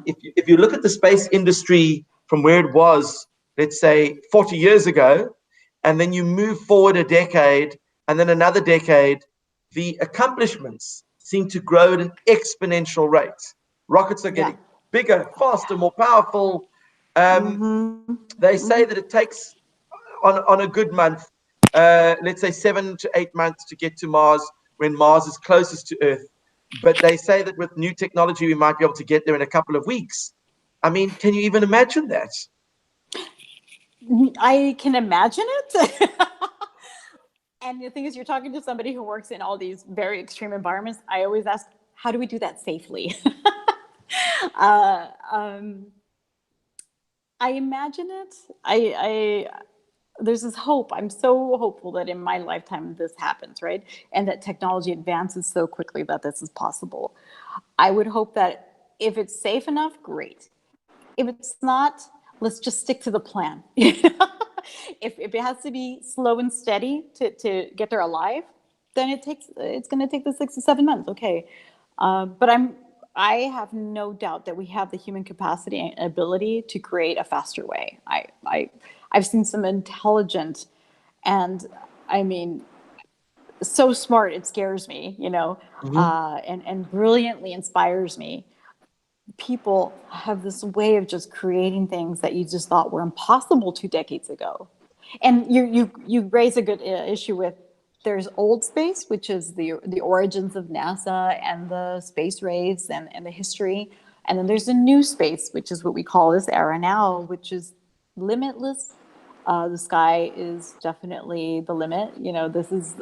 [SPEAKER 1] if you look at the space industry from where it was, let's say 40 years ago, and then you move forward a decade, and then another decade, the accomplishments seem to grow at an exponential rate. Rockets are getting bigger, faster, more powerful. They say that it takes on a good month, let's say 7 to 8 months to get to Mars when Mars is closest to Earth. But they say that with new technology, we might be able to get there in a couple of weeks. I mean, can you even imagine that?
[SPEAKER 2] I can imagine it. And the thing is, you're talking to somebody who works in all these very extreme environments. I always ask, how do we do that safely? uh, um, I imagine it. There's this hope. I'm so hopeful that in my lifetime this happens, right? And that technology advances so quickly that this is possible. I would hope that if it's safe enough, great. If it's not, let's just stick to the plan. If it has to be slow and steady to get there alive, then it's going to take the 6 to 7 months. Okay. But I have no doubt that we have the human capacity and ability to create a faster way. I've seen some intelligent and, I mean, so smart it scares me, and brilliantly inspires me. People have this way of just creating things that you just thought were impossible 2 decades ago. And you raise a good issue with, there's old space, which is the origins of NASA and the space race and the history. And then there's the new space, which is what we call this era now, which is limitless. The sky is definitely the limit. This is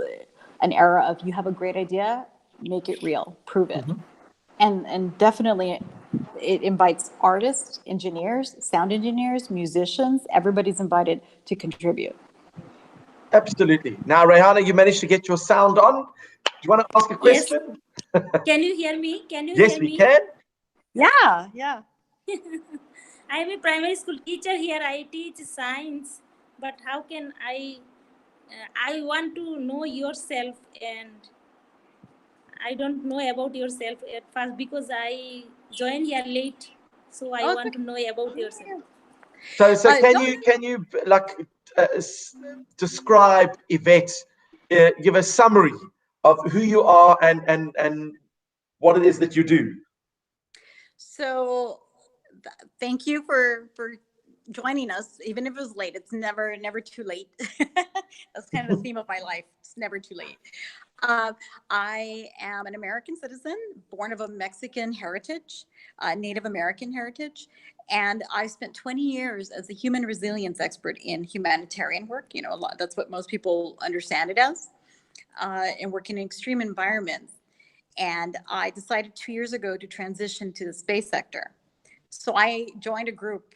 [SPEAKER 2] an era of, you have a great idea, make it real, prove it. And definitely it invites artists, engineers, sound engineers, musicians. Everybody's invited to contribute.
[SPEAKER 1] Absolutely. Now, Rehana, you managed to get your sound on. Do you want to ask a
[SPEAKER 4] Yes.
[SPEAKER 1] question?
[SPEAKER 4] Can you hear me? Can you
[SPEAKER 1] Yes,
[SPEAKER 4] hear
[SPEAKER 1] we
[SPEAKER 4] me?
[SPEAKER 1] can.
[SPEAKER 2] Yeah.
[SPEAKER 4] I am a primary school teacher here. I teach science, but how can I want to know yourself, and I don't know about yourself at first because I joined here late. So I want to know about yourself.
[SPEAKER 1] So can you like describe Yvette, give a summary of who you are and what it is that you do?
[SPEAKER 2] So thank you for joining us, even if it was late. It's never too late. That's kind of the theme of my life. It's never too late. I am an American citizen, born of a Mexican heritage, Native American heritage, and I spent 20 years as a human resilience expert in humanitarian work. A lot, that's what most people understand it as, and working in extreme environments. And I decided 2 years ago to transition to the space sector. So I joined a group,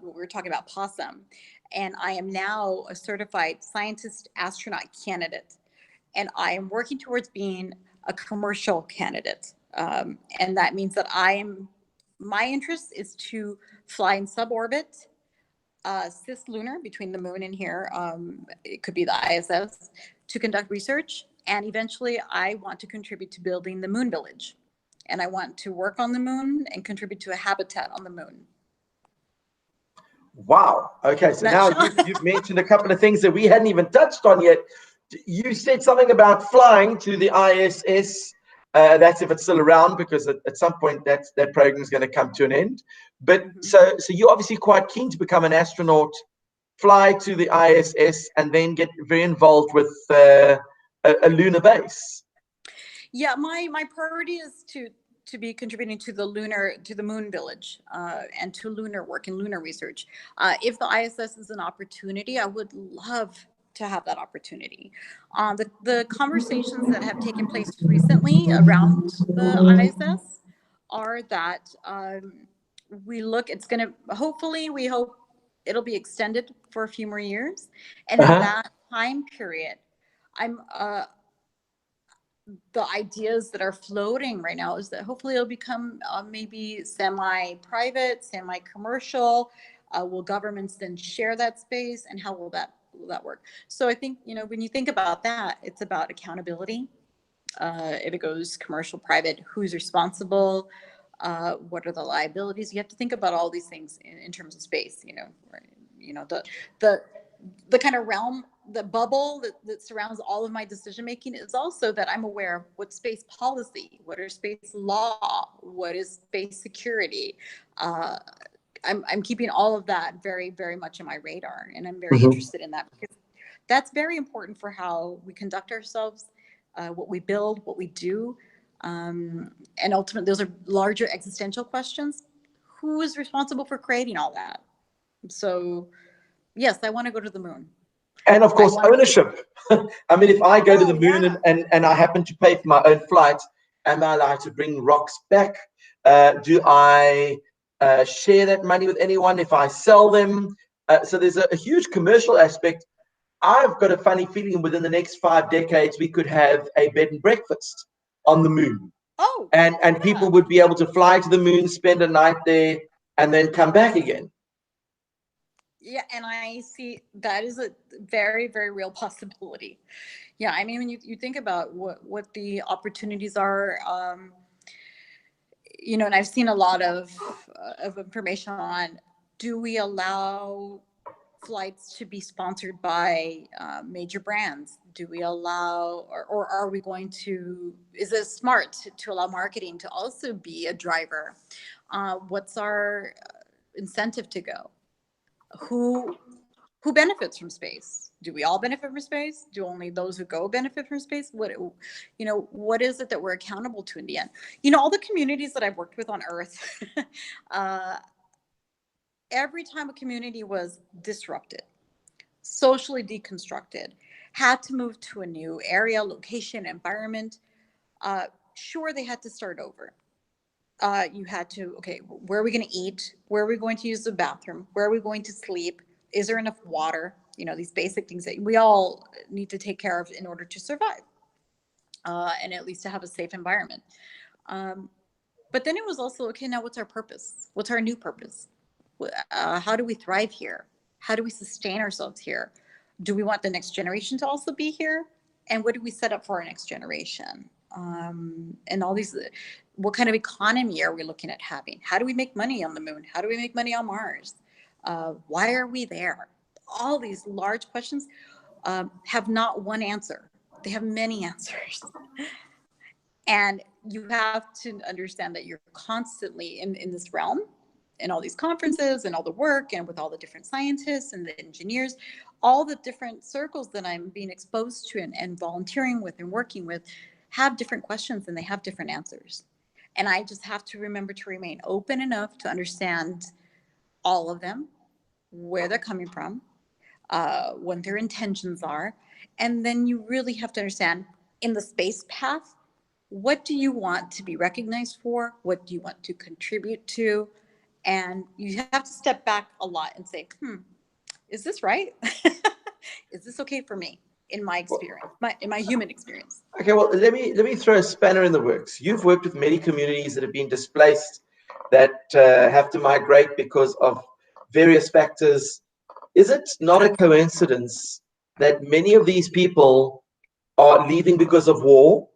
[SPEAKER 2] we were talking about Possum, and I am now a certified scientist astronaut candidate. And I am working towards being a commercial candidate. And that means that my interest is to fly in suborbit, cislunar, between the moon and here, it could be the ISS, to conduct research. And eventually I want to contribute to building the moon village. And I want to work on the moon and contribute to a habitat on the moon.
[SPEAKER 1] Wow. Okay. So now you've mentioned a couple of things that we hadn't even touched on yet. You said something about flying to the ISS. That's if it's still around, because at some point that program is going to come to an end. But so you're obviously quite keen to become an astronaut, fly to the ISS, and then get very involved with a lunar base.
[SPEAKER 2] Yeah, my priority is to be contributing to the moon village, and to lunar work and lunar research. If the ISS is an opportunity, I would love to have that opportunity. The conversations that have taken place recently around the ISS are that we hope it'll be extended for a few more years. And in that time period, the ideas that are floating right now is that hopefully it'll become maybe semi-private, semi-commercial. Will governments then share that space, and how will that work? So I think, when you think about that, it's about accountability. If it goes commercial, private, who's responsible? What are the liabilities? You have to think about all these things in terms of space. The kind of realm, the bubble that surrounds all of my decision making is also that I'm aware of what's space policy, what are space law, what is space security. I'm keeping all of that very, very much in my radar, and I'm very interested in that, because that's very important for how we conduct ourselves, what we build, what we do, and ultimately those are larger existential questions. Who is responsible for creating all that? So yes, I want to go to the moon.
[SPEAKER 1] And of course, ownership. I mean, if I go to the moon and I happen to pay for my own flight, am I allowed to bring rocks back? Do I share that money with anyone if I sell them? So there's a huge commercial aspect. I've got a funny feeling within the next 5 decades, we could have a bed and breakfast on the moon.
[SPEAKER 2] Oh,
[SPEAKER 1] and people would be able to fly to the moon, spend a night there, and then come back again.
[SPEAKER 2] Yeah, and I see that is a very, very real possibility. Yeah, I mean, when you think about what the opportunities are, and I've seen a lot of information on, do we allow flights to be sponsored by major brands? Do we allow, or are we going to, is it smart to allow marketing to also be a driver? What's our incentive to go? Who benefits from space? Do we all benefit from space? Do only those who go benefit from space? What is it that we're accountable to in the end? All the communities that I've worked with on Earth, every time a community was disrupted, socially deconstructed, had to move to a new area, location, environment, sure, they had to start over. You had to, okay, where are we going to eat? Where are we going to use the bathroom? Where are we going to sleep? Is there enough water? These basic things that we all need to take care of in order to survive, and at least to have a safe environment. But then it was also, okay, now what's our purpose? What's our new purpose? How do we thrive here? How do we sustain ourselves here? Do we want the next generation to also be here? And what do we set up for our next generation? And all these, what kind of economy are we looking at having? How do we make money on the moon? How do we make money on Mars? Why are we there? All these large questions have not one answer. They have many answers. And you have to understand that you're constantly in this realm, in all these conferences and all the work and with all the different scientists and the engineers, all the different circles that I'm being exposed to and volunteering with and working with have different questions and they have different answers. And I just have to remember to remain open enough to understand all of them, where they're coming from, what their intentions are. And then you really have to understand in the space path, what do you want to be recognized for? What do you want to contribute to? And you have to step back a lot and say, is this right? Is this okay for me in my experience, in my human experience?
[SPEAKER 1] Okay, well, let me throw a spanner in the works. You've worked with many communities that have been displaced, that have to migrate because of various factors. Is it not a coincidence that many of these people are leaving because of war,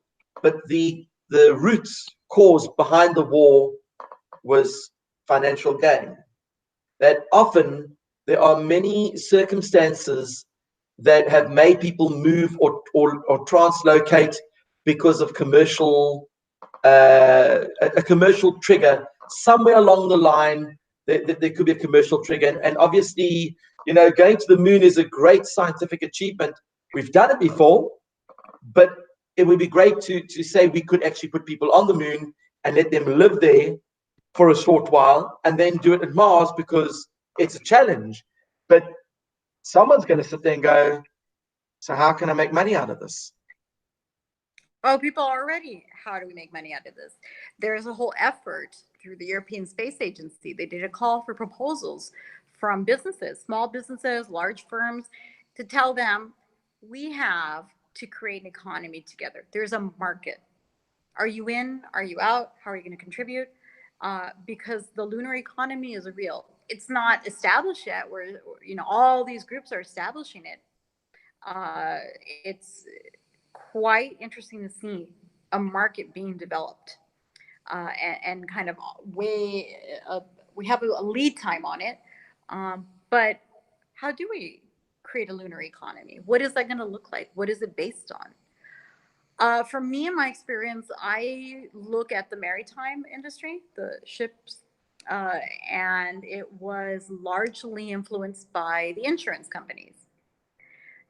[SPEAKER 1] but the roots cause behind the war was financial gain? That often there are many circumstances that have made people move or translocate because of a commercial trigger somewhere along the line. There could be a commercial trigger, and obviously, going to the moon is a great scientific achievement. We've done it before, but it would be great to say we could actually put people on the moon and let them live there for a short while and then do it at Mars because it's a challenge. But someone's going to sit there and go, so how can I make money out of this?
[SPEAKER 2] Oh, people are already, how do we make money out of this? There's a whole effort through the European Space Agency. They did a call for proposals from businesses, small businesses, large firms, to tell them, we have to create an economy together. There's a market. Are you in? Are you out? How are you going to contribute? Because the lunar economy is real. It's not established yet, where all these groups are establishing it. It's quite interesting to see a market being developed, and kind of we have a lead time on it. But how do we create a lunar economy? What is that going to look like? What is it based on? For me, in my experience, I look at the maritime industry, the ships, and it was largely influenced by the insurance companies.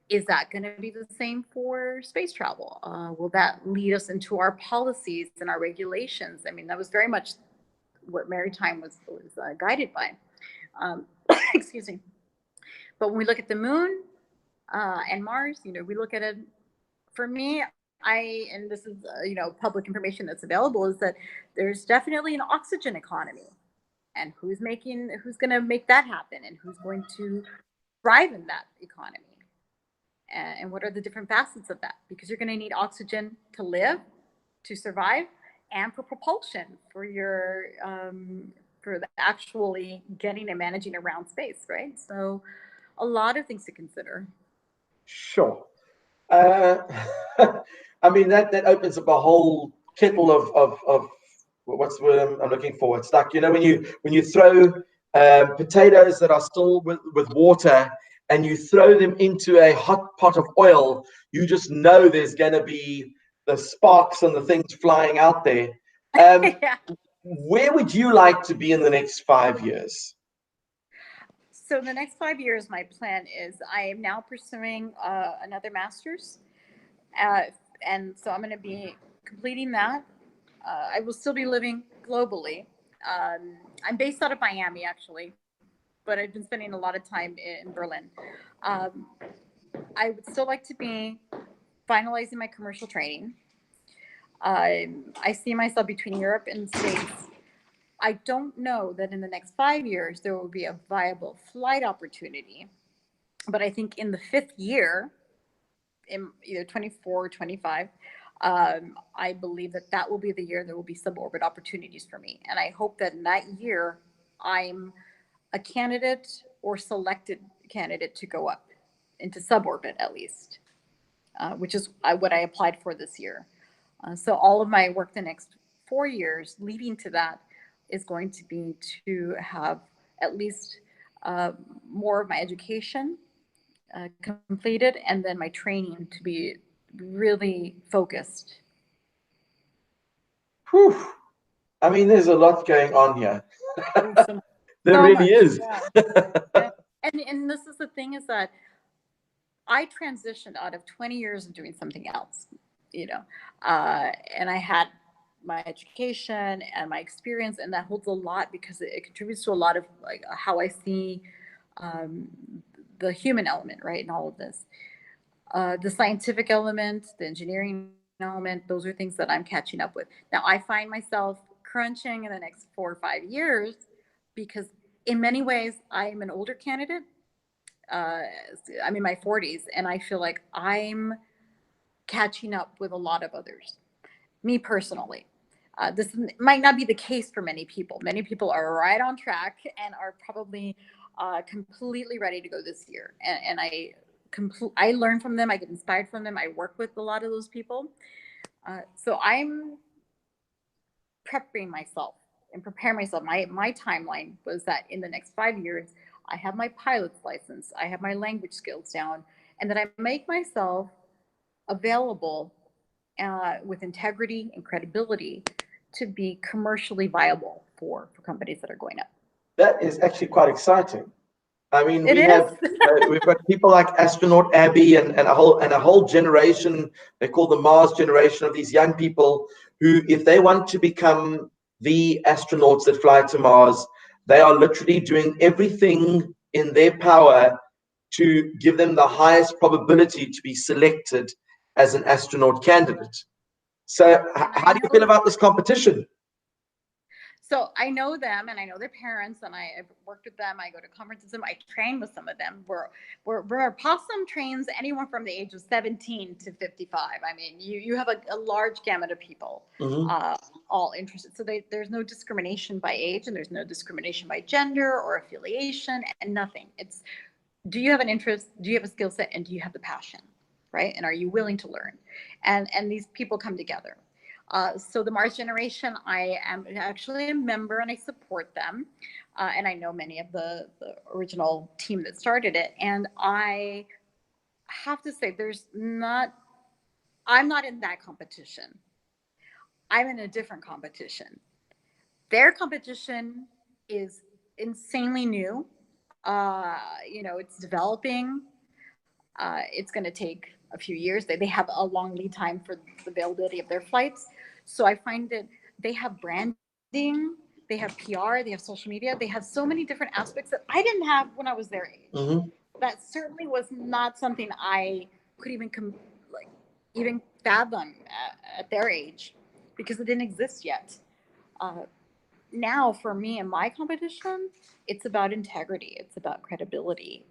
[SPEAKER 2] Is that going to be the same for space travel? Will that lead us into our policies and our regulations? I mean, that was very much what maritime was guided by. Excuse me. But when we look at the moon, And Mars, we look at it, for me, and this is, public information that's available, is that there's definitely an oxygen economy. And who's going to make that happen, and who's going to thrive in that economy? And what are the different facets of that? Because you're going to need oxygen to live, to survive, and for propulsion, for your for the actually getting and managing around space, right? So a lot of things to consider.
[SPEAKER 1] Sure. Uh, I mean, that opens up a whole kettle of what's the word I'm looking for? It's like, when you throw potatoes that are still with water, and you throw them into a hot pot of oil, you just know there's going to be the sparks and the things flying out there.
[SPEAKER 2] Yeah.
[SPEAKER 1] Where would you like to be in the next 5 years?
[SPEAKER 2] So the next 5 years, my plan is, I am now pursuing another master's. And so I'm going to be completing that. I will still be living globally. I'm based out of Miami, actually, but I've been spending a lot of time in Berlin. I would still like to be finalizing my commercial training. I see myself between Europe and the States. I don't know that in the next 5 years there will be a viable flight opportunity, but I think in the 5th year, in either 24 or 25, I believe that will be the year there will be suborbit opportunities for me. And I hope that in that year, I'm a candidate or selected candidate to go up into suborbit, at least, which is what I applied for this year. So all of my work the next 4 years leading to that is going to be to have at least more of my education completed, and then my training to be really focused.
[SPEAKER 1] Whew. I mean, there's a lot going on here.
[SPEAKER 2] So
[SPEAKER 1] There really
[SPEAKER 2] much,
[SPEAKER 1] is.
[SPEAKER 2] yeah. And this is the thing, is that I transitioned out of 20 years of doing something else, and I had my education and my experience, and that holds a lot because it contributes to a lot of like how I see the human element, right, in all of this. The scientific element, the engineering element, those are things that I'm catching up with. Now, I find myself crunching in the next 4 or 5 years because in many ways I am an older candidate. I'm in my 40s, and I feel like I'm catching up with a lot of others, me personally. This might not be the case for many people. Many people are right on track and are probably completely ready to go this year. And I learn from them. I get inspired from them. I work with a lot of those people. So I'm prepping myself and preparing myself. My timeline was that in the next 5 years, I have my pilot's license, I have my language skills down, and that I make myself available with integrity and credibility to be commercially viable for companies that are going up.
[SPEAKER 1] That is actually quite exciting. I mean,
[SPEAKER 2] It is.
[SPEAKER 1] we've got people like astronaut Abby and a whole generation. They call the Mars generation, of these young people who, if they want to become the astronauts that fly to Mars, they are literally doing everything in their power to give them the highest probability to be selected as an astronaut candidate. So, how do you feel about this competition?
[SPEAKER 2] So I know them, and I know their parents, and I've worked with them. I go to conferences with them. I train with some of them. We're possum trains anyone from the age of 17 to 55. I mean, you have a large gamut of people, all interested. So there's no discrimination by age, and there's no discrimination by gender or affiliation, and nothing. It's, do you have an interest? Do you have a skill set? And do you have the passion, right? And are you willing to learn? And these people come together. So the Mars generation, I am actually a member and I support them. And I know many of the original team that started it. And I have to say, I'm not in that competition. I'm in a different competition. Their competition is insanely new. It's developing. It's going to take a few years. They have a long lead time for the availability of their flights. So I find that they have branding, they have PR, they have social media, they have so many different aspects that I didn't have when I was their age. that certainly was not something I could even fathom at their age, because it didn't exist yet. Now for me in my competition, it's about integrity, it's about credibility,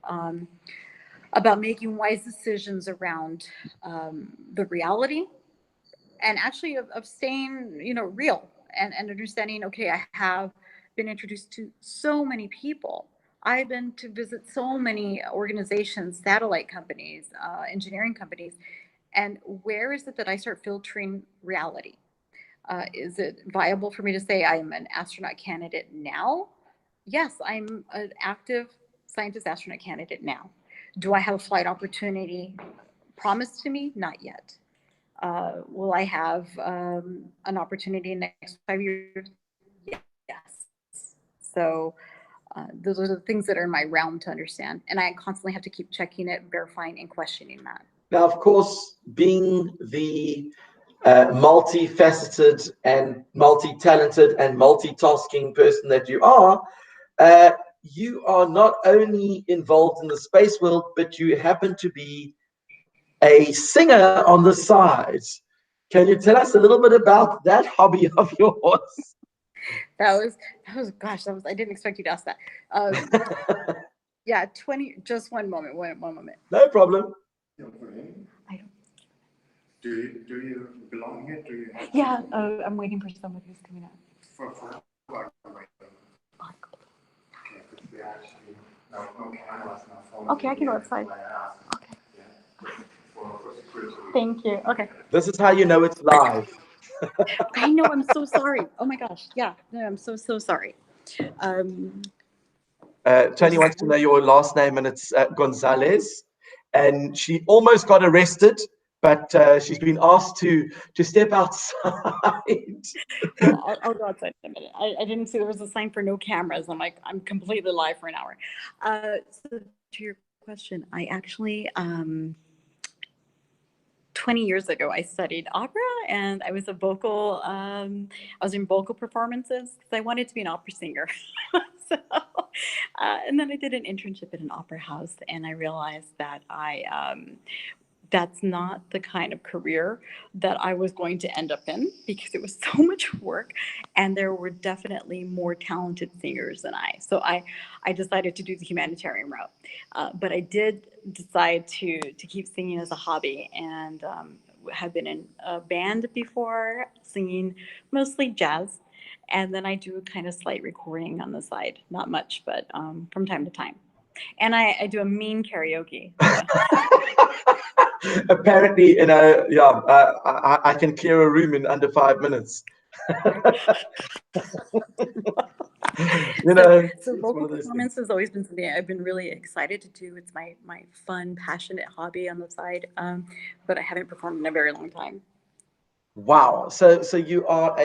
[SPEAKER 2] about making wise decisions around the reality, and actually of staying, real, and understanding, okay, I have been introduced to so many people. I've been to visit so many organizations, satellite companies, engineering companies, and where is it that I start filtering reality? Is it viable for me to say I'm an astronaut candidate now? Yes, I'm an active scientist astronaut candidate now. Do I have a flight opportunity promised to me? Not yet. Will I have an opportunity in the next 5 years? Yes. So those are the things that are in my realm to understand. And I constantly have to keep checking it, verifying, and questioning that.
[SPEAKER 1] Now, of course, being the multifaceted and multi-talented and multitasking person that uh, you are not only involved in the space world, but you happen to be a singer on the side. Can you tell us a little bit about that hobby of yours?
[SPEAKER 2] Gosh, I didn't expect you to ask that. Yeah, 20, just one moment, one moment.
[SPEAKER 1] No problem.
[SPEAKER 2] I don't.
[SPEAKER 5] Do you belong here? Do you?
[SPEAKER 2] Yeah, I'm waiting for somebody who's coming up.
[SPEAKER 5] For okay, because we actually no cameras, no phones.
[SPEAKER 2] Okay, I can go outside. Okay.
[SPEAKER 5] Yeah. For security.
[SPEAKER 2] Thank you. Okay.
[SPEAKER 1] This is how you know it's live.
[SPEAKER 2] I know. I'm so sorry. Oh my gosh. Yeah. No, I'm so sorry.
[SPEAKER 1] Tony wants to know your last name, and it's Gonzalez. And she almost got arrested, but she's been asked to step outside.
[SPEAKER 2] Well, I'll go outside in a minute. I didn't see there was a sign for no cameras. I'm like, I'm completely live for an hour. So to your question, I actually 20 years ago, I studied opera, and I was I was in vocal performances because I wanted to be an opera singer. So, and then I did an internship at an opera house, and I realized that that's not the kind of career that I was going to end up in, because it was so much work, and there were definitely more talented singers than I. So I decided to do the humanitarian route. But I did decide to keep singing as a hobby, and have been in a band before, singing mostly jazz. And then I do kind of slight recording on the side, not much, but from time to time. And I do a mean karaoke.
[SPEAKER 1] Apparently, I can clear a room in under 5 minutes.
[SPEAKER 2] So vocal performance has always been something I've been really excited to do. It's my fun, passionate hobby on the side, but I haven't performed in a very long time.
[SPEAKER 1] Wow. So you are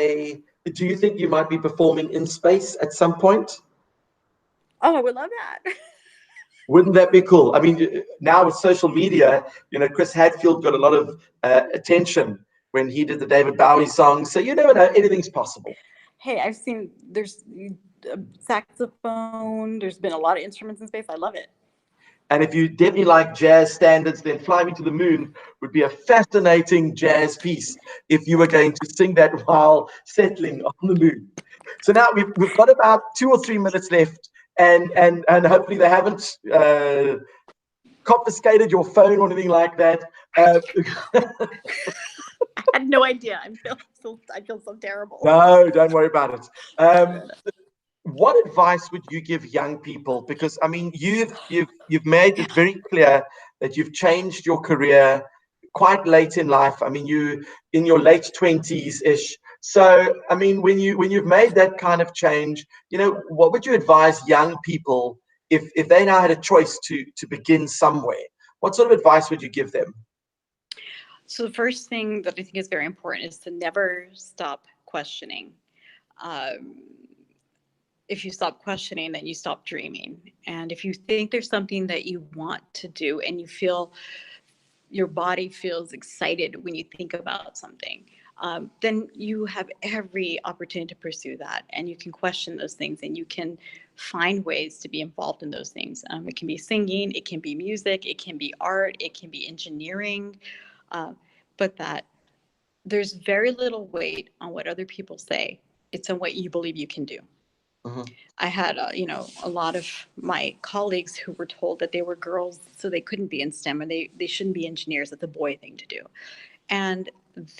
[SPEAKER 1] do you think you might be performing in space at some point?
[SPEAKER 2] Oh, I would love that.
[SPEAKER 1] Wouldn't that be cool? I mean, now with social media, Chris Hadfield got a lot of attention when he did the David Bowie song. So you never know, anything's possible.
[SPEAKER 2] Hey, I've seen there's a saxophone. There's been a lot of instruments in space. I love it.
[SPEAKER 1] And if you definitely like jazz standards, then Fly Me to the Moon would be a fascinating jazz piece if you were going to sing that while settling on the moon. So now we've got about 2 or 3 minutes left, and hopefully they haven't confiscated your phone or anything like that.
[SPEAKER 2] I had no idea. I feel so terrible.
[SPEAKER 1] No, don't worry about it. What advice would you give young people? Because I mean, you've made it very clear that you've changed your career quite late in life. I mean, you in your late 20s ish. So I mean, when you've made that kind of change, what would you advise young people if they now had a choice to begin somewhere? What sort of advice would you give them?
[SPEAKER 2] So the first thing that I think is very important is to never stop questioning. If you stop questioning, then you stop dreaming. And if you think there's something that you want to do, and you feel your body feels excited when you think about something, then you have every opportunity to pursue that. And you can question those things, and you can find ways to be involved in those things. It can be singing, it can be music, it can be art, it can be engineering, but that there's very little weight on what other people say. It's on what you believe you can do. I had, a lot of my colleagues who were told that they were girls, so they couldn't be in STEM, and they shouldn't be engineers. That's a boy thing to do. And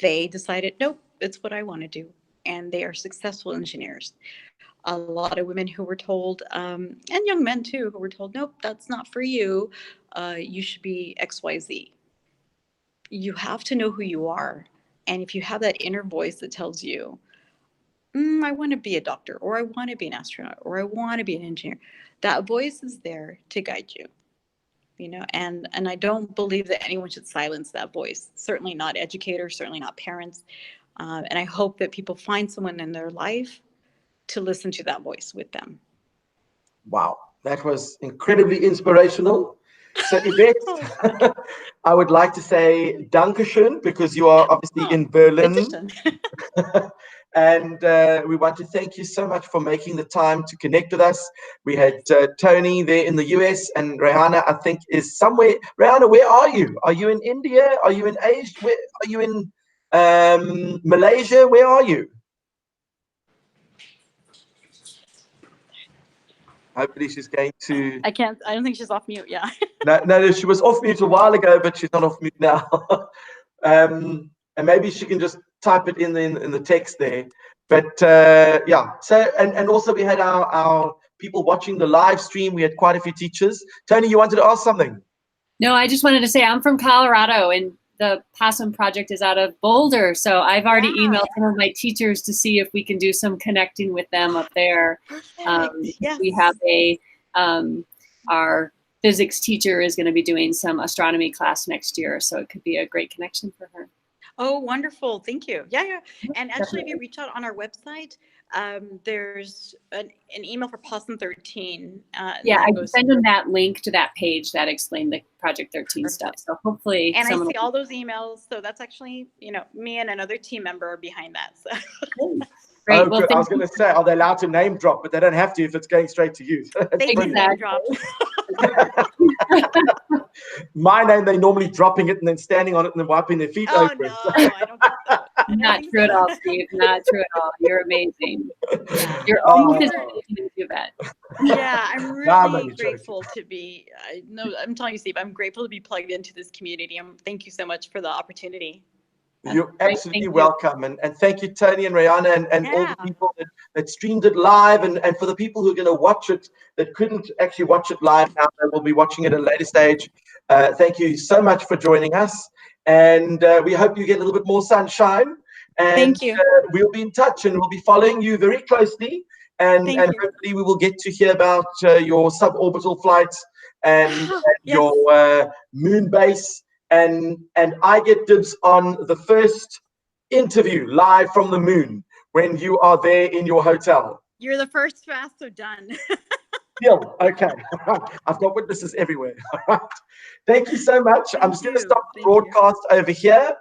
[SPEAKER 2] they decided, nope, it's what I want to do. And they are successful engineers. A lot of women who were told, and young men too, who were told, nope, that's not for you. You should be XYZ. You have to know who you are. And if you have that inner voice that tells you, I want to be a doctor, or I want to be an astronaut, or I want to be an engineer, that voice is there to guide you. And I don't believe that anyone should silence that voice. Certainly not educators, certainly not parents. And I hope that people find someone in their life to listen to that voice with them.
[SPEAKER 1] Wow, that was incredibly inspirational. So Yvette, I would like to say Dankeschön, because you are obviously in Berlin. And we want to thank you so much for making the time to connect with us. We had Tony there in the US, and Rihanna, I think, is somewhere. Rihanna, where are you? Are you in India? Are you in Asia? Where, are you in Malaysia? Where are you? Hopefully she's going to...
[SPEAKER 2] I don't think she's off mute, yeah.
[SPEAKER 1] No, she was off mute a while ago, but she's not off mute now. And maybe she can just type it in the text there. But yeah, so and also we had our people watching the live stream. We had quite a few teachers. Tony, you wanted to ask something?
[SPEAKER 3] No, I just wanted to say I'm from Colorado, and the Possum Project is out of Boulder. So I've already emailed some of my teachers to see if we can do some connecting with them up there.
[SPEAKER 2] Yes.
[SPEAKER 3] We have our physics teacher is going to be doing some astronomy class next year. So it could be a great connection for her.
[SPEAKER 2] Oh, wonderful. Thank you. Yeah. And actually,
[SPEAKER 3] Definitely.
[SPEAKER 2] if you reach out on our website, there's an email for Possum 13.
[SPEAKER 3] Yeah, I can send them that link to that page that explained the Project 13 stuff. So hopefully,
[SPEAKER 2] and I see all those emails. So that's actually, me and another team member are behind that. So.
[SPEAKER 3] Great.
[SPEAKER 1] Oh,
[SPEAKER 3] well,
[SPEAKER 1] good. I was going to say, are they allowed to name drop? But they don't have to if it's going straight to you.
[SPEAKER 2] They can name drop.
[SPEAKER 1] My name, they're normally dropping it and then standing on it and then wiping their feet over
[SPEAKER 2] no,
[SPEAKER 1] it.
[SPEAKER 2] I don't think so.
[SPEAKER 3] Not true at all, Steve. Not true at all. You're amazing.
[SPEAKER 2] Yeah.
[SPEAKER 3] You're always Yvette.
[SPEAKER 2] Yeah, I'm really grateful to be. I'm telling you, Steve, I'm grateful to be plugged into this community. Thank you so much for the opportunity.
[SPEAKER 1] You're absolutely welcome. And thank you, Tony and Rihanna, and all the people that streamed it live. And for the people who are going to watch it that couldn't actually watch it live now, they will be watching it at a later stage. Thank you so much for joining us. And we hope you get a little bit more sunshine. And
[SPEAKER 2] thank you.
[SPEAKER 1] We'll be in touch, and we'll be following you very closely. And hopefully we will get to hear about your suborbital flights and your moon base. And I get dibs on the first interview live from the moon when you are there in your hotel.
[SPEAKER 2] You're the first fast, so done.
[SPEAKER 1] Deal. Okay. I've got witnesses everywhere. All right. Thank you so much. I'm just going to stop the broadcast over here.